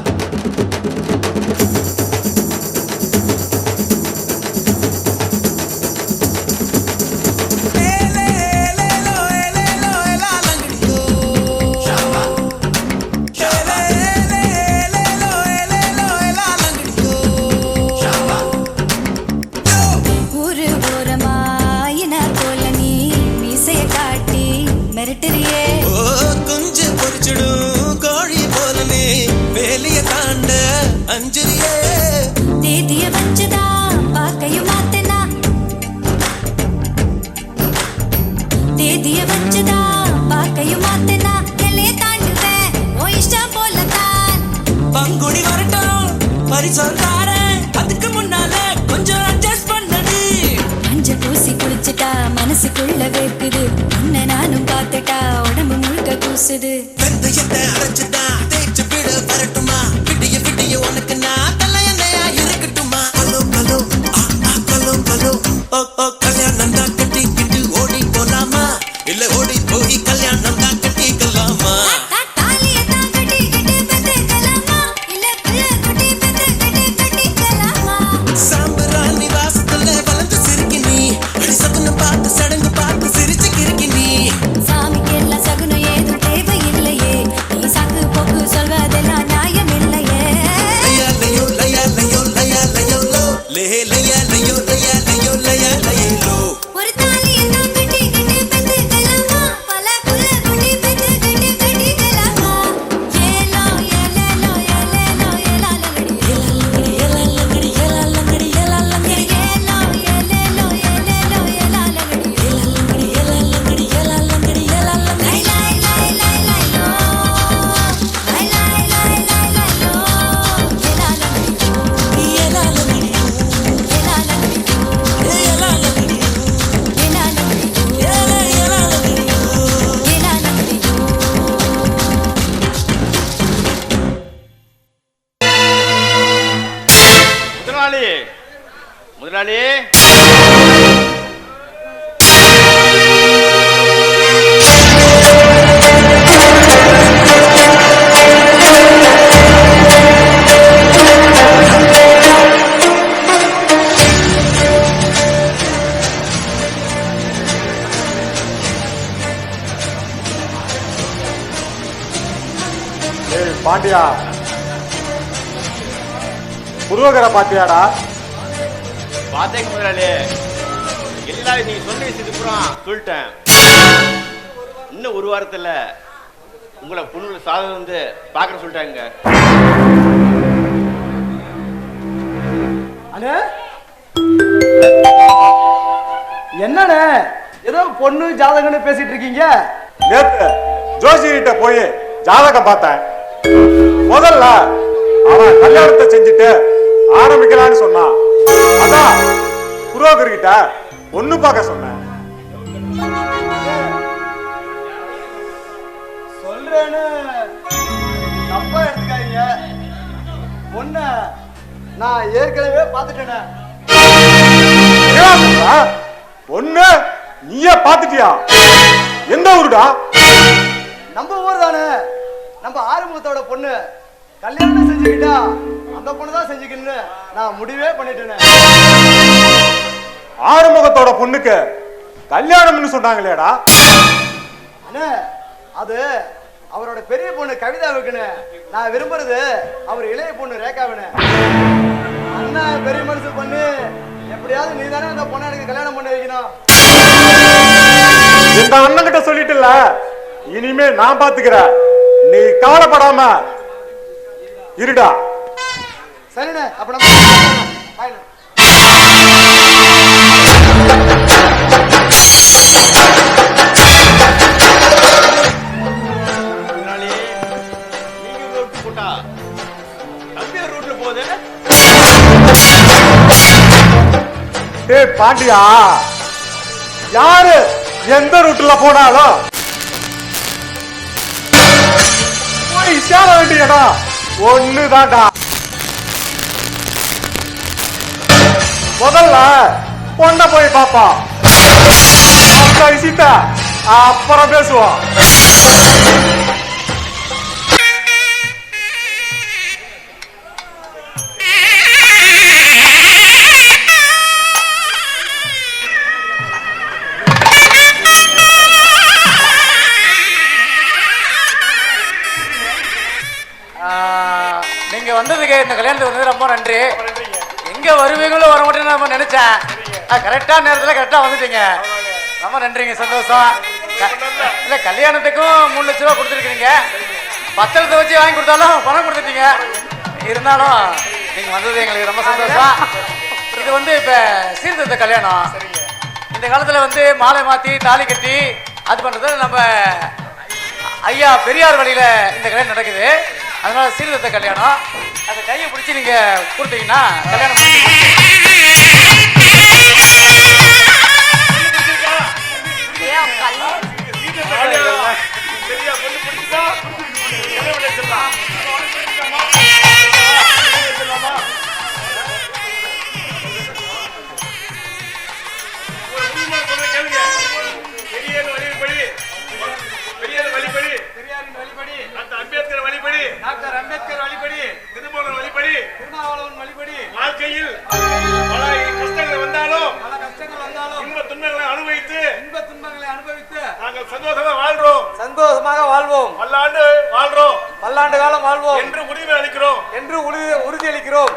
ஊரு ஓரமா இன போல நீ மீசைய காட்டி மிரட்டுறியே. ஓ கொஞ்சம் பொறிச்சிடும் கோழி போலனே வேலைய தாண்ட அஞ்சலியே. தேதிய வச்சுதா பாக்கையும் மாத்தனா, தேதிய வச்சுதா பாக்கையும் மாத்தனா, எல்லைய தாண்டுவேன் ஓ இஷ்டம் போலதான். பங்குனி வரட்டும் பரிசோர் தாரேன், அதுக்கு முன்னால கொஞ்சம் அட்ஜஸ்ட் பண்ணது. மஞ்ச பூசி குளிச்சுட்டா மனசுக்குள்ள வேர்க்குது, உன்னை நானும் பார்த்துட்டா உடம்பு முழுக்க கூசுது. வெந்தயத்தை அரைச்சுட்டா தேய்ச்சு விட வரட்டுமா? விடிய விடிய உனக்கு நான் தலையணையா இருக்கட்டுமா? கலோ கலோ கலோ கலோ ஓ ஓ கல்யாணம் தான் கட்டிக்கிட்டு ஓடி போலாமா, இல்ல ஓடி போய் கல்யாணம் தான் கட்டிக்கலாமா? தாலியத்தான் கட்டிக்கிட்டு பெத்துக்கலாமா, இல்ல புள்ள குட்டி பெத்துக்கிட்டு கட்டிக்கலாமா? சாம்பராணி வாசத்துல வளர்ந்து சிரிக்கி நீ, அடி சகுனம் பார்த்து சடங்கு பார்த்து சிரிச்சு கிறுக்கி நீ. சாமிக்கு எல்லாம் சகுனம் ஏதும் தேவையில்லையே, நீ சாக்கு போக்கு சொல்வதெல்லாம் நியாயம் இல்லையே. லயா லயோ லயா லயோ லயா லயோ லோ லே லயா லயோ லயா லயோ லயா லயோ லோ. ஒரு தாலியத்தான் கட்டிக்கிட்டு பெத்துக்கலாமா, பல புள்ள குட்டி பெத்துக்கிட்டு கட்டிக்கலாமா? ஏலோ ஏலேலோ ஏலேலோ ஏலாலங்கடி ஏலாலங்கடி ஏலாலங்கடி ஏலாலங்கடி ஏலாலங்கடி ஏலோ ஏலேலோ ஏலேலோ ஏலாலங்கடி ஏலாலங்கடி ஏலாலங்கடி ஏலாலங்கடி ஏலாலங்கடி லை லை லை லை லோ லை லை லை லை லை லோ ஏலாலங்கடி ஏலாலங்கடி ஏலாலங்கடி ஏலாலங்கடி ஏலாலங்கடி ஏலாலங்கடி. ஏலாலங்கடி. முதலாளி முதலாளி ஏய் பாண்டியா, புருவகரை பாத்தியாடா? பார்த்தேங்க முதலாளி, எல்லாரும் நீங்க சொன்ன விஷயத்துக்கு அப்புறம் சொல்லிட்டேன். இன்னும் ஒரு வாரத்துல உங்களை பொண்ணுல சாதம் வந்து பாக்குற சொல்லிட்டாங்க. அண்ணே என்னண்ணே ஏதோ பொண்ணு ஜாதகம்னு பேசிட்டு இருக்கீங்க? நேத்து ஜோசிகிட்ட போய் ஜாதகம் பார்த்தேன். முதல்ல அவன் கல்யாணத்தை செஞ்சுட்டு ஆரம்பிக்கலான்னு சொன்னான். அதான் புரோகர் கிட்ட பொண்ணு பார்க்க சொன்னேன். சொல்றேன்னு தப்பா எடுத்துக்காதீங்க. பொண்ண நான் ஏற்கனவே பார்த்துட்டேனே. பொண்ணு நீயே பார்த்துட்டியா? எந்த ஊருடா? நம்ம ஊர் தானே, நம்ம ஆறுமுகத்தோட பொண்ணு. கல்யாணம் செஞ்சுக்கிட்டா அந்த பொண்ணு தான் செஞ்சுக்கணும்னு நான் முடிவே பண்ணிட்டேனே. ஆறுமுகத்தோட பொண்ணுக்கு கல்யாணம்னு சொன்னாங்களேடா. அண்ணே அது அவரோட பெரிய பொண்ணு கவிதாவுக்குன்னு. நான் விரும்புறது அவர் இளைய பொண்ணு ரேகாவுன்னு. அண்ணா பெரிய மனசு பண்ணி எப்படியாவது நீ தானே அந்த பொண்ணை எனக்கு கல்யாணம் பண்ணி வைக்கணும். இந்த அண்ணன் கிட்ட சொல்லிட்டுல, இனிமே நான் பாத்துக்கிறேன். நீ கவலைப்படாம இருடா. சரிண்ணே, அப்ப நம்ம பாய்ண்ணே. பாண்டியா, யாரு எந்த ரூட்ல போனாலும் போய் சேர வேண்டிய இடம் ஒண்ணுதான்டா. முதல்ல பொண்ண போய் பாப்பா, அந்த விஷயத்த அப்புறம் பேசுவோம். நீங்க வந்ததுக்கு இந்த கல்யாணத்துக்கு வந்தது ரொம்ப நன்றி. எங்க வருவீங்களோ வர மாட்டேன்னு நம்ம நினைச்சேன். கரெக்டா நேரத்துல கரெக்டா வந்துட்டீங்க. ரொம்ப நன்றிங்க, சந்தோஷம். இல்ல கல்யாணத்துக்கும் 3 லட்ச ரூபா கொடுத்துருக்கீங்க. பத்திரத்தை வச்சு வாங்கி கொடுத்தாலும் பணம் கொடுத்துட்டீங்க. இருந்தாலும் நீங்க வந்தது எங்களுக்கு ரொம்ப சந்தோஷம். இது வந்து இப்ப சீர்திருத்த கல்யாணம். இந்த காலத்துல வந்து மாலை மாத்தி தாலி கட்டி அது பண்றது நம்ம ஐயா பெரியார் வழியில இந்த கல்யாணம் நடக்குது. அதனால சீர்திருத்த கல்யாணம். அந்த கையை பிடிச்சி நீங்க கொடுத்தீங்கன்னா கல்யாணம் டாக்டர் அம்பேத்கர் வழிபடி, திருமூலர் வழிபடி, திருமாவளவன் வழிபடி வாழ்க்கையில் பல கஷ்டங்கள் வந்தாலும் இன்ப துன்பங்களை அனுபவித்து நாங்கள் சந்தோஷமாக வாழ்வோம். பல்லாண்டு வாழ்றோம், பல்லாண்டு காலம் வாழ்வோம் என்று உறுதி அளிக்கிறோம்.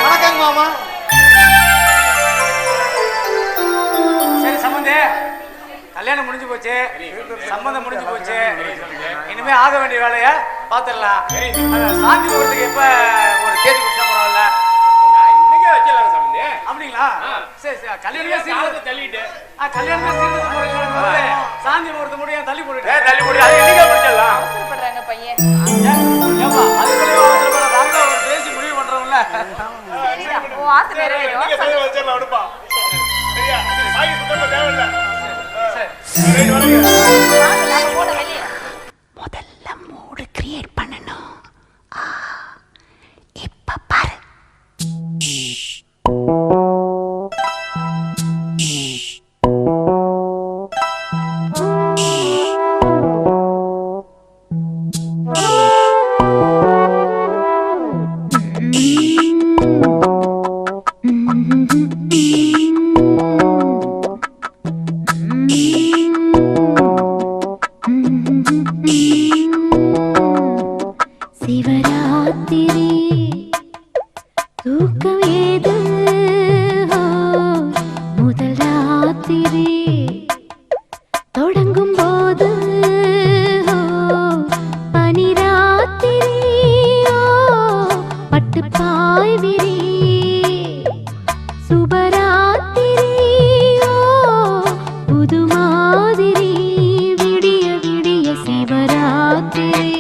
வணக்கம் மாமா. சரி சம்பந்தே, கல்யாணம் முடிஞ்சு போச்சு, சம்பந்தம் முடிஞ்சு போச்சு. இனிமே ஆக வேண்டிய வேலைய பாத்துடலாம். சாந்தி முகூர்த்தத்துக்கு எப்ப ஒரு தேதி கொடுத்தா பரவாயில்ல? இன்னைக்கே வச்சிடலாம் சம்பந்தே. அப்படிங்களா? சரி சரி. கல்யாணமே சீக்கிரம் தள்ளிட்டு கல்யாணமே சீக்கிரம் சாந்தி முகூர்த்தம் முடியும் தள்ளி போட்டு அது இன்னைக்கே முடிச்சிடலாம். அவசரப்படுறாங்க பையன். ஏப்பா அதுக்குள்ளேயே அவசரப்பட நாங்க ஒரு பேசி முடிவு பண்றோம்ல. உன் ஆசை நிறைவேறும். இன்னைக்கே சொல்லி வச்சிடலாம். அடுப்பா சரியா? சாகி சுத்தமா தேவையில்ல. சரி வரங்க. நாம போட வெளிய. முதல்ல மூடு கிரியேட் பண்ணணும். இப்ப பாரு. சிவராத்திரி தூக்கம் ஏது முதல் ராத்திரி தொடங்கும் போது பனிராத்திரி பட்டு பாய்விரி சுபராத்திரி புது மாதிரி விடிய விடிய சிவராத்திரி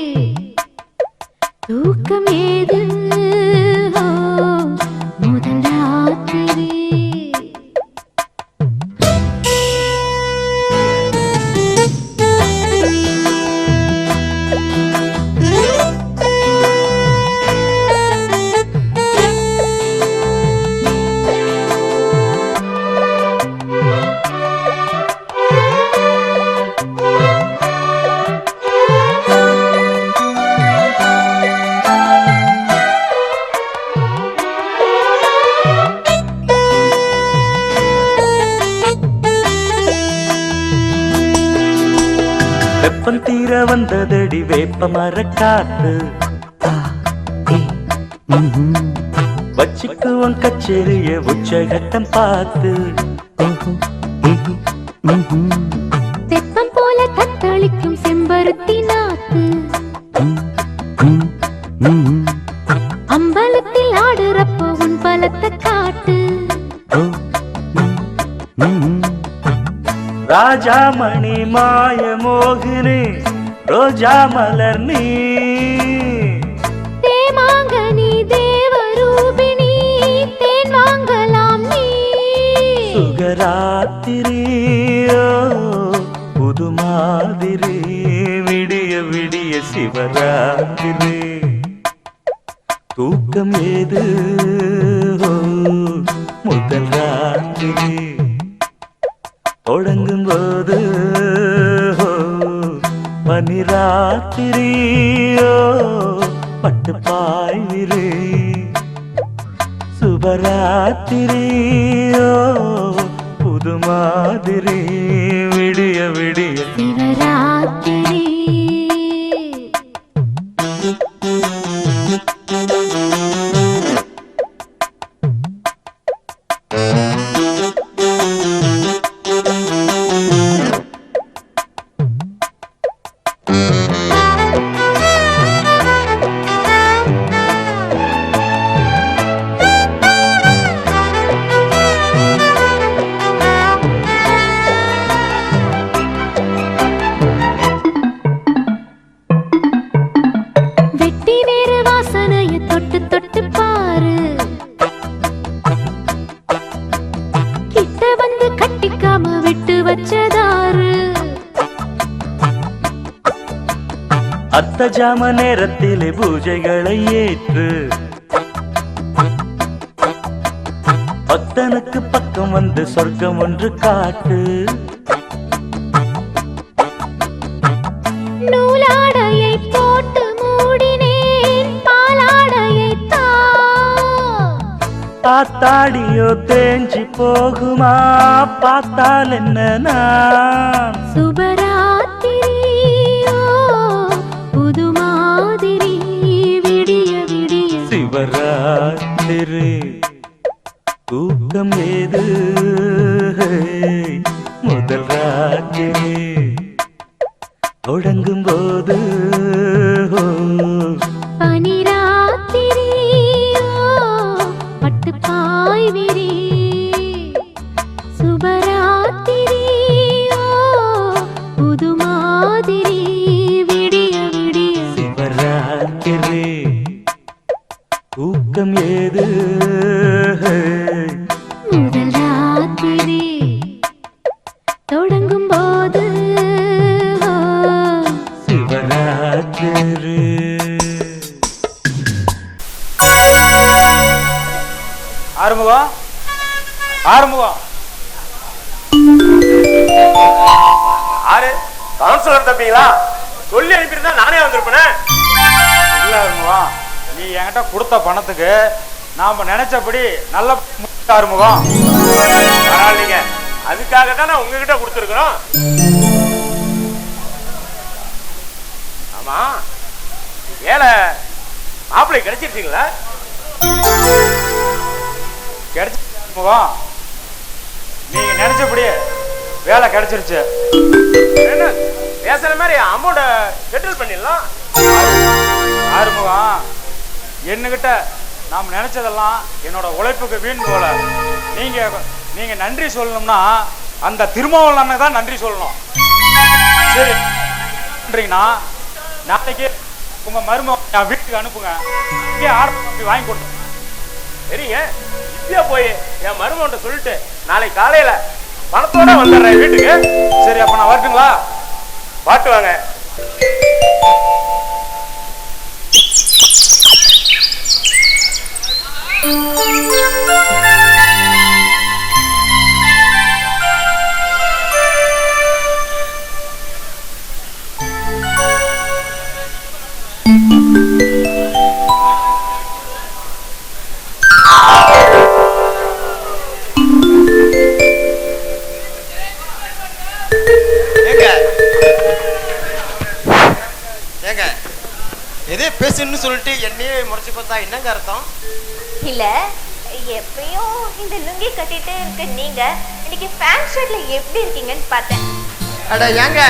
தூக்கம் ஏது முதல் ராத்திரி. வெப்பம் தீர வந்ததடி வேப்ப மர காத்து வச்சுக்குவன் கச்சேரிய உச்சகட்டம் பார்த்து தெப்பம் போல தத்தளிக்கும் செம்பருத்தி நாத்து அம்பலத்தில் ஆடுறப்போ உன் பலத்தை காட்டு ராஜாமணி மாய மோகினி ரோஜா மலர் நீ தேமாங்கனி தேவரூபிணி தேன் வாங்கலாம் நீ சுகராத்திரியோ புது மாதிரி விடிய விடிய சிவராத்திரி தூக்கம் ஏது முதல் ராத்திரி தொடங்கும் போது பனிராத்திரியோ பட்டு பாய்விரு சுபராத்திரியோ புது மாதிரி விடிய விடிய சிவராத்திரி அத்த ஜாம நேரத்திலே பூஜைகளை ஏற்று பக்தனுக்கு பக்கம் வந்து சொர்க்கம் ஒன்று காட்டு நூலாடையை போட்டு மூடினேன் பாலாடையை பார்த்தாடியோ தேஞ்சி போகுமா பார்த்தால் என்ன நான் சுபராத்திரியோ புது மாதிரி விடிய விடிய சிவராத்திரி தூக்கம் ஏது முதல் ராத்திரி தொடங்கும் போது பனிராத்திரியோ பட்டு பாய் விரி சுபராத்திரியோ புது மாதிரி விடிய விடிய சிவராத்திரி தூக்கம் ஏது முதல் ராத்திரி தொடங்கும் போது சிவராத்திரி. ஆறுமுகம் ஆறுமுகம் ஆறு கவுன்சிலர் தம்பிங்களா சொல்லி அனுப்பியிருந்தா நானே வந்திருப்பேனே. இல்ல ஆறுமுகம், நீ என்கிட்ட கொடுத்த பணத்துக்கு நாம நினைச்சபடி நல்ல ஆறுமுகம் பரவாயில்லைங்க, அதுக்காக தான் நான் உங்ககிட்ட கொடுத்துருக்குறோம். ஆமா, வேலை மாப்பிள்ளை கிடைச்சிருச்சுங்களா? கிடைச்சிருச்சு ஆறுமுகம், நீங்க நினைச்சபடியே வேலை கிடைச்சிருச்சு. என்ன பேசுற மாதிரி அமௌண்ட செட்டில் பண்ணிடலாம். ஆறுமுகம், என்னகிட்ட நாம் நினைச்சதெல்லாம் என்னோட உழைப்புக்கு வீண் போல. நீங்க நன்றி சொல்லணும்னா அந்த திருமாவளவனை தான் நன்றி சொல்லணும். சரி நன்றிங்கண்ணா, நாளைக்கு உங்க மருமகன் என் வீட்டுக்கு அனுப்புங்க, இங்கே ஆர்டர் வாங்கி கொடுத்து. சரிங்க, இப்பயே போய் என் மருமகன்ட்ட சொல்லிட்டு நாளைக்கு காலையில பணத்தோட வந்துடுறேன் வீட்டுக்கு. சரி, அப்ப நான் வரட்டுங்களா? பாட்டு வாங்க. பெருசுன்னு சொல்லிட்டு என்னையே முறைச்சு பார்த்தா என்னங்க அர்த்தம்? இல்ல எப்பயும் இந்த லுங்கி கட்டிட்டு இருக்க நீங்க இன்னைக்கு ஃபேன் ஷர்ட்ல எப்படி இருக்கீங்கன்னு பார்த்தேன். அட ஏங்க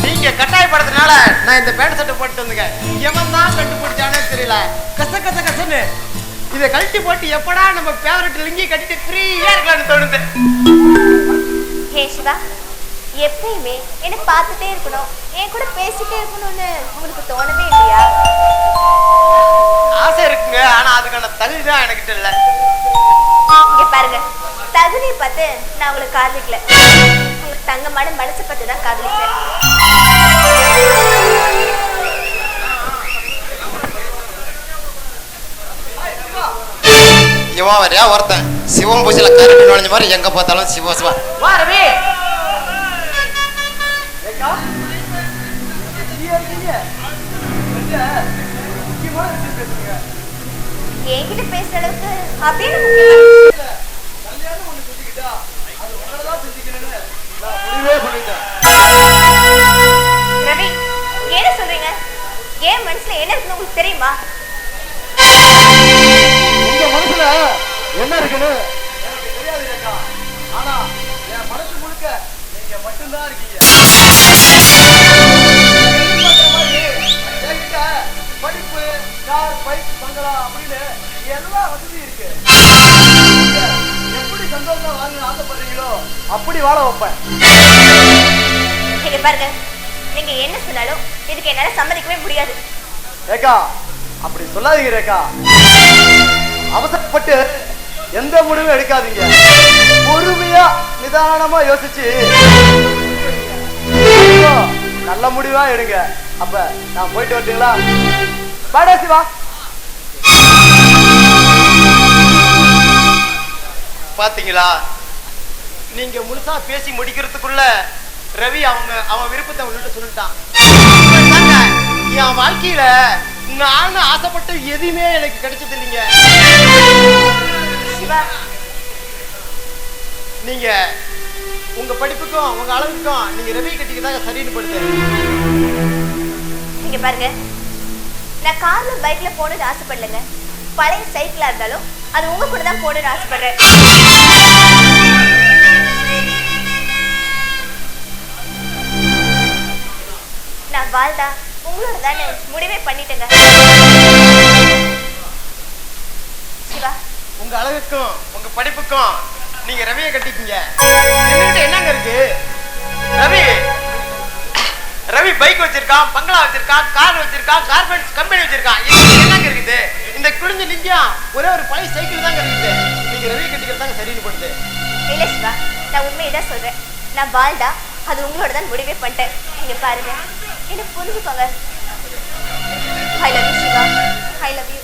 நீங்க கட்டாயப்படுறதுனால நான் இந்த பேண்ட் சட்டை போட்டு வந்துங்க. எவன் தான் கண்டுபிடிச்சானே தெரியல. கசன்னு இதை கழட்டி போட்டு எப்படா நம்ம ஃபேவரட் லுங்கி கட்டிட்டு ஃப்ரீயா இருக்கலாம்னு தோணுது. ஹே சிவா, எப்பயுமே என்ன பார்த்துட்டே இருக்கணும், என் கூட பேசிட்டே இருக்கணும்னு உங்களுக்கு தோணவே இல்லையா? ஆசை இருக்குங்க, ஆனா அதுக்கான தகுதி தான் எனக்கிட்ட இல்ல. இங்க பாருங்க, தகுதியை பார்த்து நான் உங்களை காதலிக்கல, உங்களுக்கு தங்கமான மனசை பார்த்து தான் காதலிச்சேன். இவன் வரையா ஒருத்தன் சிவம் பூஜையில கரடி நுழைஞ்ச மாதிரி எங்க பார்த்தாலும் சிவா சிவா. வா ரவி. என்கிட்ட பேசுற அளவுக்கு அப்படின்னு ரவி, என்ன சொல்றீங்க? என் மனசுல என்ன இருக்குன்னு உங்களுக்கு தெரியுமா? உங்க மனசுல என்ன இருக்குன்னு எனக்கு தெரியாது ரேகா. ஆனா என் மனசு முழுக்க நீங்க மட்டும்தான் இருக்கீங்க. என்கிட்ட படிப்பு, கார், பைக், பங்களா அப்படின்னு எல்லா வசதியும் இருக்கு. எப்படி சந்தோஷமா வாங்கணும்னு ஆசைப்படுறீங்களோ அப்படி வாழ வைப்பேன். நீங்க பாருங்க, நீங்க என்ன சொன்னாலும் இதுக்கு என்னால சம்மதிக்கவே முடியாது. ரேகா, அப்படி சொல்லாதீங்க ரேகா. அவசரப்பட்டு எந்த முடிவும் எடுக்காதீங்க. பொறுமையா நிதானமா யோசிச்சு நல்ல முடிவா எடுங்க. அப்ப நான் போயிட்டு வரட்டுங்களா? பாடா சிவா. பாத்தீங்களா, நீங்க முழுசா பேசி முடிக்கிறதுக்குள்ள ரவி அவன் விருப்பத்தை உங்கள்கிட்ட சொல்லிட்டான். என் வாழ்க்கையில நானும் ஆசைப்பட்டு எதுவுமே எனக்கு கிடைச்சது இல்லைங்க. நீங்க உங்க படிப்புக்கும் உங்க அளவுக்கும் நீங்க ரவி கட்டிக்கதான் சரின்னு படுது. நீங்க பாருங்க, நான் கார்ல பைக்ல போகணும்னு ஆசைப்படலைங்க. பழைய சைக்கிளா இருந்தாலும் அது உங்க கூட தான் போகணும்னு ஆசைப்படுறேன். நான் வாழ்தா உங்களோட தானே முடிவே பண்ணிட்டேங்க. சிவா, உங்க அழகுக்கும் உங்க படிப்புக்கும் நீங்க ரவியை கட்டிக்கீங்க. என்னங்க இருக்கு? ரவி பைக் வச்சிருக்கான், பங்களா வச்சிருக்கான், கார் வச்சிருக்கான், கார்பென்ஸ் கம்பெனி வச்சிருக்கான். என்னங்க இருக்குது? இந்த குடிஞ்ச லிங்கம் ஒரே ஒரு பழைய சைக்கிள் தாங்க இருக்குது. நீங்க ரவியை கட்டிக்கிறது தாங்க சரின்னு படுது. இல்ல சிவா, நான் உண்மையை தான் சொல்றேன். நான் வாழ்தா அது உங்களோட தான் முடிவே பண்ணிட்டேன். நீங்க பாருங்க, என்ன புரிஞ்சுக்கோங்க. I love you Siva, I love you.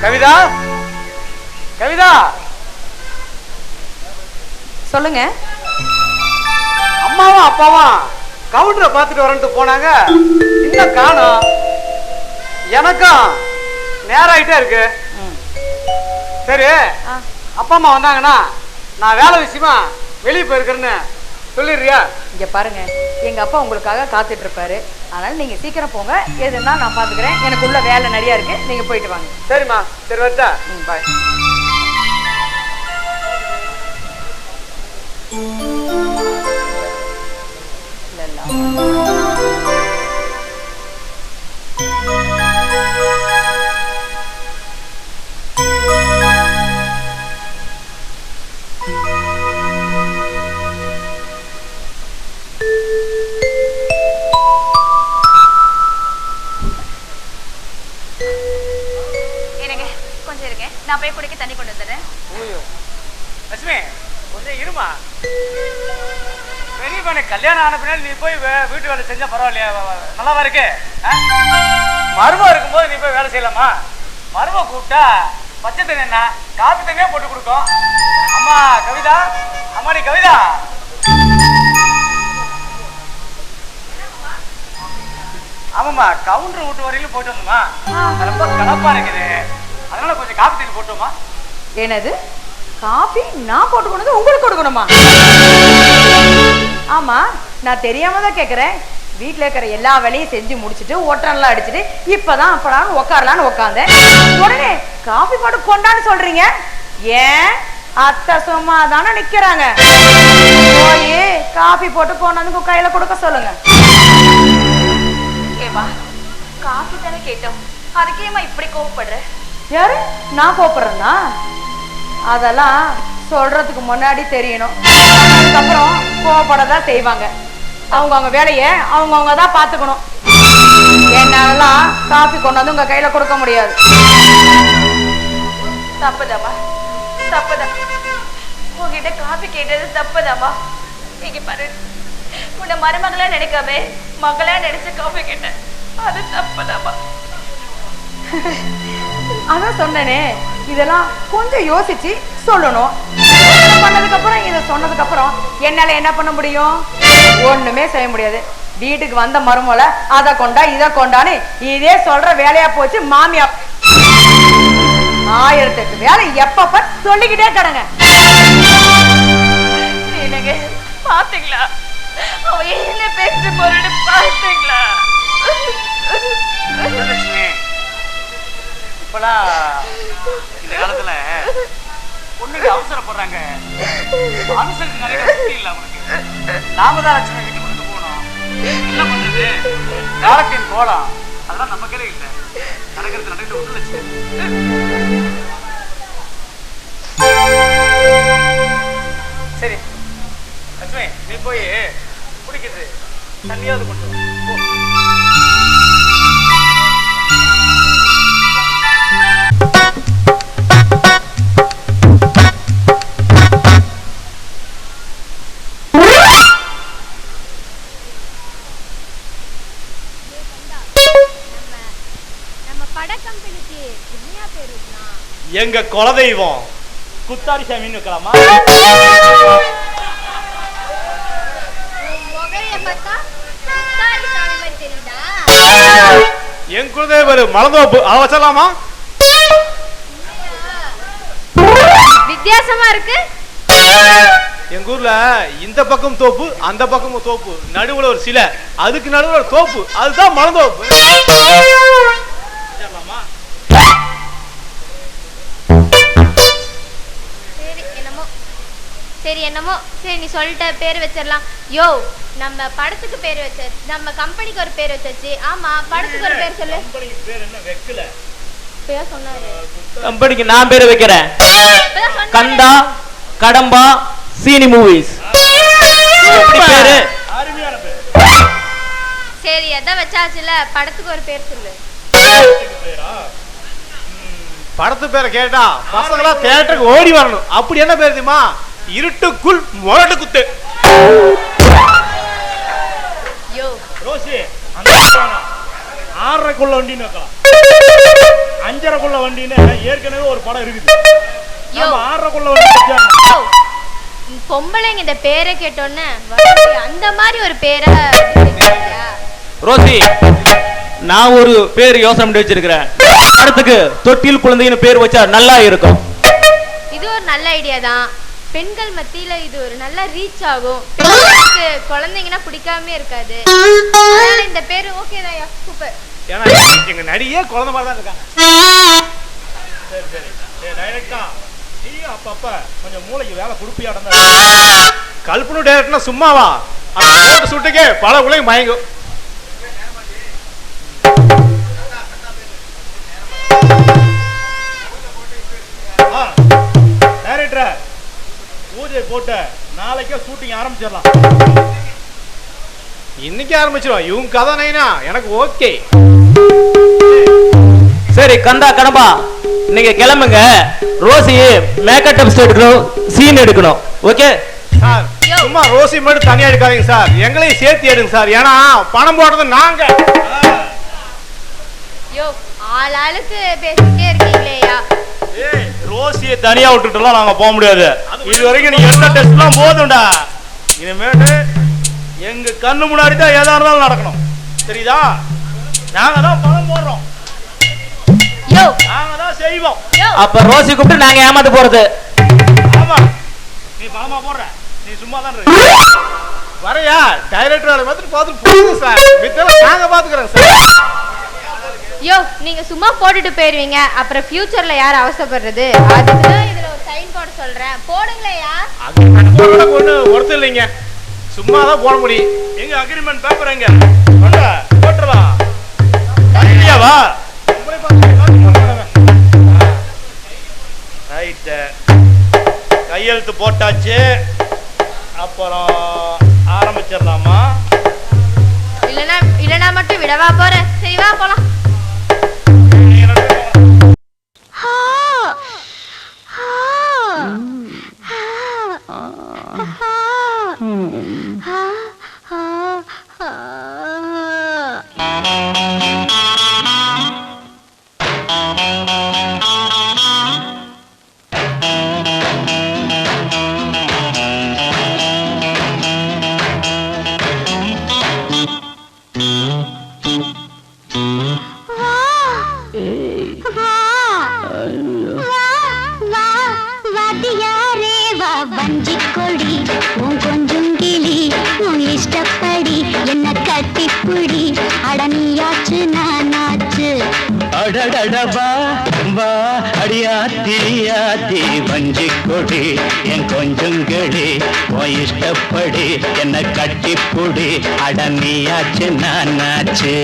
Kavitha, Kavitha, சொல்லுங்க. அம்மாவும் அப்பாவும் கவுண்டரை பார்த்துட்டு வரேன்ட்டு போனாங்க, இன்னும் காணோம். எனக்கும் நேரம் ஆயிட்டே இருக்கு. சரி, அப்பா அம்மா வந்தாங்கன்னா நான் வேலை விஷயமா வெளியே போயிருக்கிறேன்னு சொல்லிடுறியா? இங்க பாருங்க, எங்க அப்பா உங்களுக்காக காத்துட்டு இருப்பாரு. அதனால நீங்க சீக்கிரம் போங்க. எதுனா நான் பாத்துக்கிறேன். எனக்கு உள்ள வேலை நிறைய இருக்கு. நீங்க போயிட்டு வாங்க. சரிம்மா, சரி வரட்டா. பாய். எனக்கு கொஞ்சம் இருங்க, நான் போய் குடிக்க தண்ணி கொண்டு வந்துடுறேன். லட்சுமி, கொஞ்சம் இருமா. பெரிய பண்ண கல்யாணம் ஆன பின்னாடி நீ போய் வீட்டு வேலை செஞ்சா பரவாயில்லையா? நல்லாவா இருக்கு? மருமக இருக்கும்போது நீ போய் வேலை செய்யலாமா? மருமக கூப்பிட்டா பச்சை தண்ணி என்ன காப்பி தண்ணியே போட்டு கொடுக்கும். அம்மா கவிதா, அம்மா நீ கவிதா, ஆமாம்மா கவுண்டர் வீட்டு வரையிலும் போயிட்டு வந்தோமா, ரொம்ப கலப்பா இருக்குது. அதனால கொஞ்சம் காப்பி தண்ணி போட்டோமா. என்னது காபி நான் போட்டு கொண்டு உங்களுக்கு கொடுக்கணுமா? ஆமா, நான் தெரியாம தான் கேக்குறேன். வீட்டுல இருக்கிற எல்லா வேலையும் செஞ்சு முடிச்சுட்டு ஒட்டரெல்லாம் அடிச்சுட்டு இப்பதான் அப்படான்னு உட்காரலான்னு உட்காந்தேன். உடனே காபி போட்டு கொண்டான்னு சொல்றீங்க. ஏன் அத்தை சும்மா தானே நிக்கிறாங்க? போய் காபி போட்டு கொண்டாந்து கையில கொடுக்க சொல்லுங்க. ஏமா காபி தானே கேட்டோம், அதுக்கேமா இப்படி கோவப்படுற? யாரு நான் கோவப்படுறேன்னா? அதெல்லாம் சொல்றதுக்கு முன்னாடி தெரியணும். அதுக்கப்புறம் கோவப்படதான் செய்வாங்க. அவங்க வேலையை அவங்க தான் பாத்துக்கணும். என்னாலலாம் காபி கொண்டாந்து உங்க கையில கொடுக்க முடியாது. தப்புதாமா, தப்புதான். உங்ககிட்ட காபி கேட்டது தப்புதாமா. நீங்க பாரு, உன்னை மருமகளா நினைக்காம மகளா நினைச்ச காபி கேட்டேன், அது தப்புதாமா. அதான் சொன்னேனே, இதெல்லாம் கொஞ்சம் யோசிச்சு சொல்லணும். பண்ணதுக்கு அப்புறம் இதை சொன்னதுக்கு அப்புறம் என்னால என்ன பண்ண முடியும்? ஒண்ணுமே செய்ய முடியாது. வீட்டுக்கு வந்த மருமகளை அதை கொண்டா இதை கொண்டான்னு இதே சொல்ற வேலையா போச்சு. மாமியா 1008 வேலை எப்ப சொல்லிக்கிட்டே கிடங்க. என்னங்க பாத்தீங்களா, அவ என்ன பேசிட்டு போறேன்னு பாத்தீங்களா? இப்பெல்லாம் இந்த காலத்துல பொண்ணுங்க அவசரப்படுறாங்க. அனுசரிச்சு நிறைய புத்தி இல்ல அவங்களுக்கு. நாம தான் லட்சுமி வீட்டு கொண்டு போகணும். என்ன பண்றது? காலத்தின் கோலம் அதெல்லாம் நம்ம கையில இல்ல. நடக்கிறது நடக்கிட்டு ஒண்ணு லட்சுமி. சரி லட்சுமி, நீ போய் குடிக்கிறது தண்ணியாவது கொண்டு வா. எங்க குலதெய்வம் குத்தாரி சாமின்னு வைக்கலாமா? என் குலதெய்வம் மலதோப்பு அதை வச்சலாமா? வித்தியாசமா இருக்கு. எங்க ஊர்ல இந்த பக்கம் தோப்பு அந்த பக்கம் தோப்பு, நடுவுல ஒரு சிலை, அதுக்கு நடுவுல ஒரு தோப்பு, அதுதான் மலதோப்பு. சரி என்னமோ சரி, நீ சொல்லிட்ட பேர் வச்சிடலாம். யோ, நம்ம படத்துக்கு பேர் வச்ச, நம்ம கம்பெனிக்கு ஒரு பேர் வச்சாச்சு. ஆமா, படத்துக்கு ஒரு பேர் சொல்லு. பேர் என்ன வைக்கல? பேர் சொன்னாரு. கம்பெனிக்கு நான் பேர் வைக்கிறேன். கந்தா கடம்பா சீனி மூவிஸ். பேரு அருமையான பேர். சரி, எதை வச்சாச்சுல, படத்துக்கு ஒரு பேர் சொல்லு. படத்து பேரை கேட்டா பசங்களா தியேட்டருக்கு ஓடி வரணும். அப்படி என்ன பேர் தெரியுமா? இருட்டுக்குள் முரட்டு குத்து. யோ ரோசி, அந்த 6:30க்குள்ள வண்டின்னு வைக்கலாம். 5:30 வண்டின்னு ஏற்கனவே ஒரு படம் இருக்குது. நம்ம 6:30 வண்டி வச்சா பொம்பளைங்க இந்த பேரை கேட்டோன்னே அந்த மாதிரி ஒரு பேரை ரோசி, நான் ஒரு பேர் யோசனை பண்ணி வச்சிருக்கிறேன். அடுத்துக்கு தொட்டில் குழந்தைன்னு பேர் வச்சா நல்லா இருக்கும். இது ஒரு நல்ல ஐடியா தான். பெண்கள் மத்தியில இது ஒரு நல்ல ரீச் ஆகும். பெண்களுக்கு குழந்தைங்கன்னா பிடிக்காம இருக்காது. அதனால இந்த பேரு ஓகே தான். சூப்பர். ஏன்னா எங்க நடிகே குழந்தை மாதிரி தான் இருக்காங்க. சரி சரி டைரக்டா நீ அப்பப்ப கொஞ்சம் மூளைக்கு வேலை குடுப்பியா இருந்தா கல்பனு டைரக்ட்னா சும்மாவா அந்த சுட்டுக்கே பல உலகம் மயங்கும். டைரக்டர் பூஜை போட்டு நாளைக்கே ஷூட்டிங் ஆரம்பிச்சிடலாம். இன்னைக்கு ஆரம்பிச்சிடும். இவங்க கதை நைனா எனக்கு ஓகே. சரி கந்தா கடம்பா, நீங்க கிளம்புங்க. ரோசி மேக்கப் டெஸ்ட் எடுக்கணும், சீன் எடுக்கணும். ஓகே சார், சும்மா ரோசி மட்டும் தனியா எடுக்காதீங்க சார், எங்களையும் சேர்த்து எடுங்க சார். ஏன்னா பணம் போடுறது நாங்க. யோ ஆளாளுக்கு பேசிட்டே இருக்கீங்களேயா. ஏய் ரோசியை தனியா விட்டுட்டுலாம் நாங்க போக முடியாது. இது வரைக்கும் நீ என்ன டெஸ்ட்லாம் போதும்டா. இனிமேட்டு எங்க கண்ணு முன்னாடி தான் ஏதா இருந்தாலும் நடக்கணும். தெரியுதா? நாங்க தான் பணம் போடுறோம். யோ நாங்க தான் செய்வோம். அப்ப ரோசி கூப்பிட்டு நாங்க ஏமாந்து போறது. ஆமா, நீ பணமா போடுற, நீ சும்மா தான் இருக்க. வரையா டைரக்டர் பார்த்துட்டு போடுங்க சார். மித்தெல்லாம் நாங்க பாத்துக்கிறோம் சார். யோ நீங்க சும்மா போட்டுட்டு போயிருவீங்க, அப்புறம் ஃபியூச்சர்ல யார் அவசரப்படுறது? அதுக்கு தான் இதுல ஒரு சைன் போட சொல்றேன். போடுங்களேயா. அது ஒண்ணு ஒருத்தர் இல்லைங்க, சும்மா தான் போட முடியும். எங்க அக்ரிமெண்ட் பேப்பர் எங்க போட்டுறலாம். வா ரைட்டு, கையெழுத்து போட்டாச்சு. அப்புறம் ஆரம்பிச்சிடலாமா? இல்லனா மட்டும் விடவா போறேன். சரி வா போலாம். வஞ்சிக்கொடி என் கொஞ்சங்களே இஷ்டப்படி என்ன கட்டிப்புடி அடனியாச்சு நானாச்சு.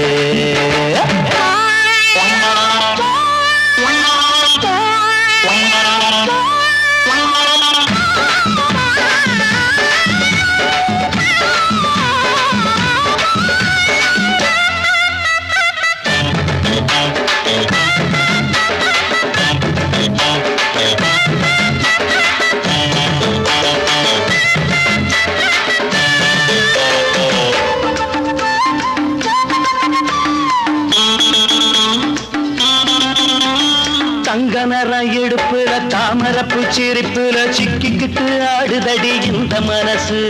எடுப்புல தாமரப்பு சிரிப்புல சிக்கிக்கிட்டு ஆடுதடி இந்த மனசு.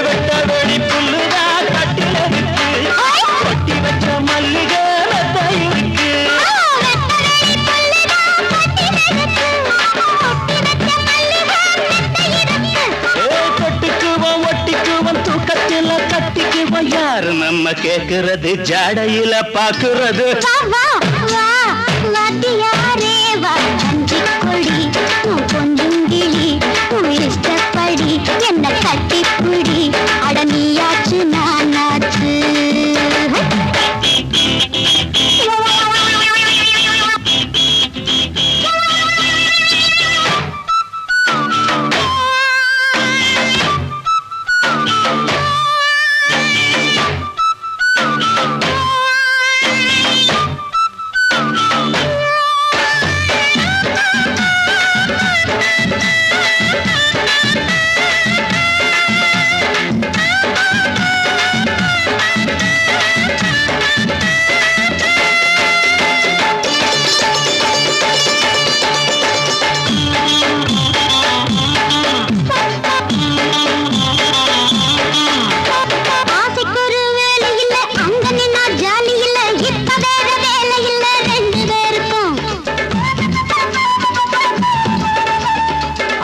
வெட்டவெளி புல்லுதா கட்டில இருக்கு, கொட்டி வச்ச மல்லிகை இருக்கு. யாரு நம்ம கேக்குறது, ஜாடையில பாக்குறது. என்ன கட்டிப்புடி அடனியாச்சு நானாச்சு.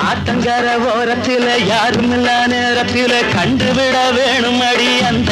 ஆத்தங்கர ஓரத்தில யாரும் இல்ல நேரத்தில கண்டுவிட வேணும் அடி அந்த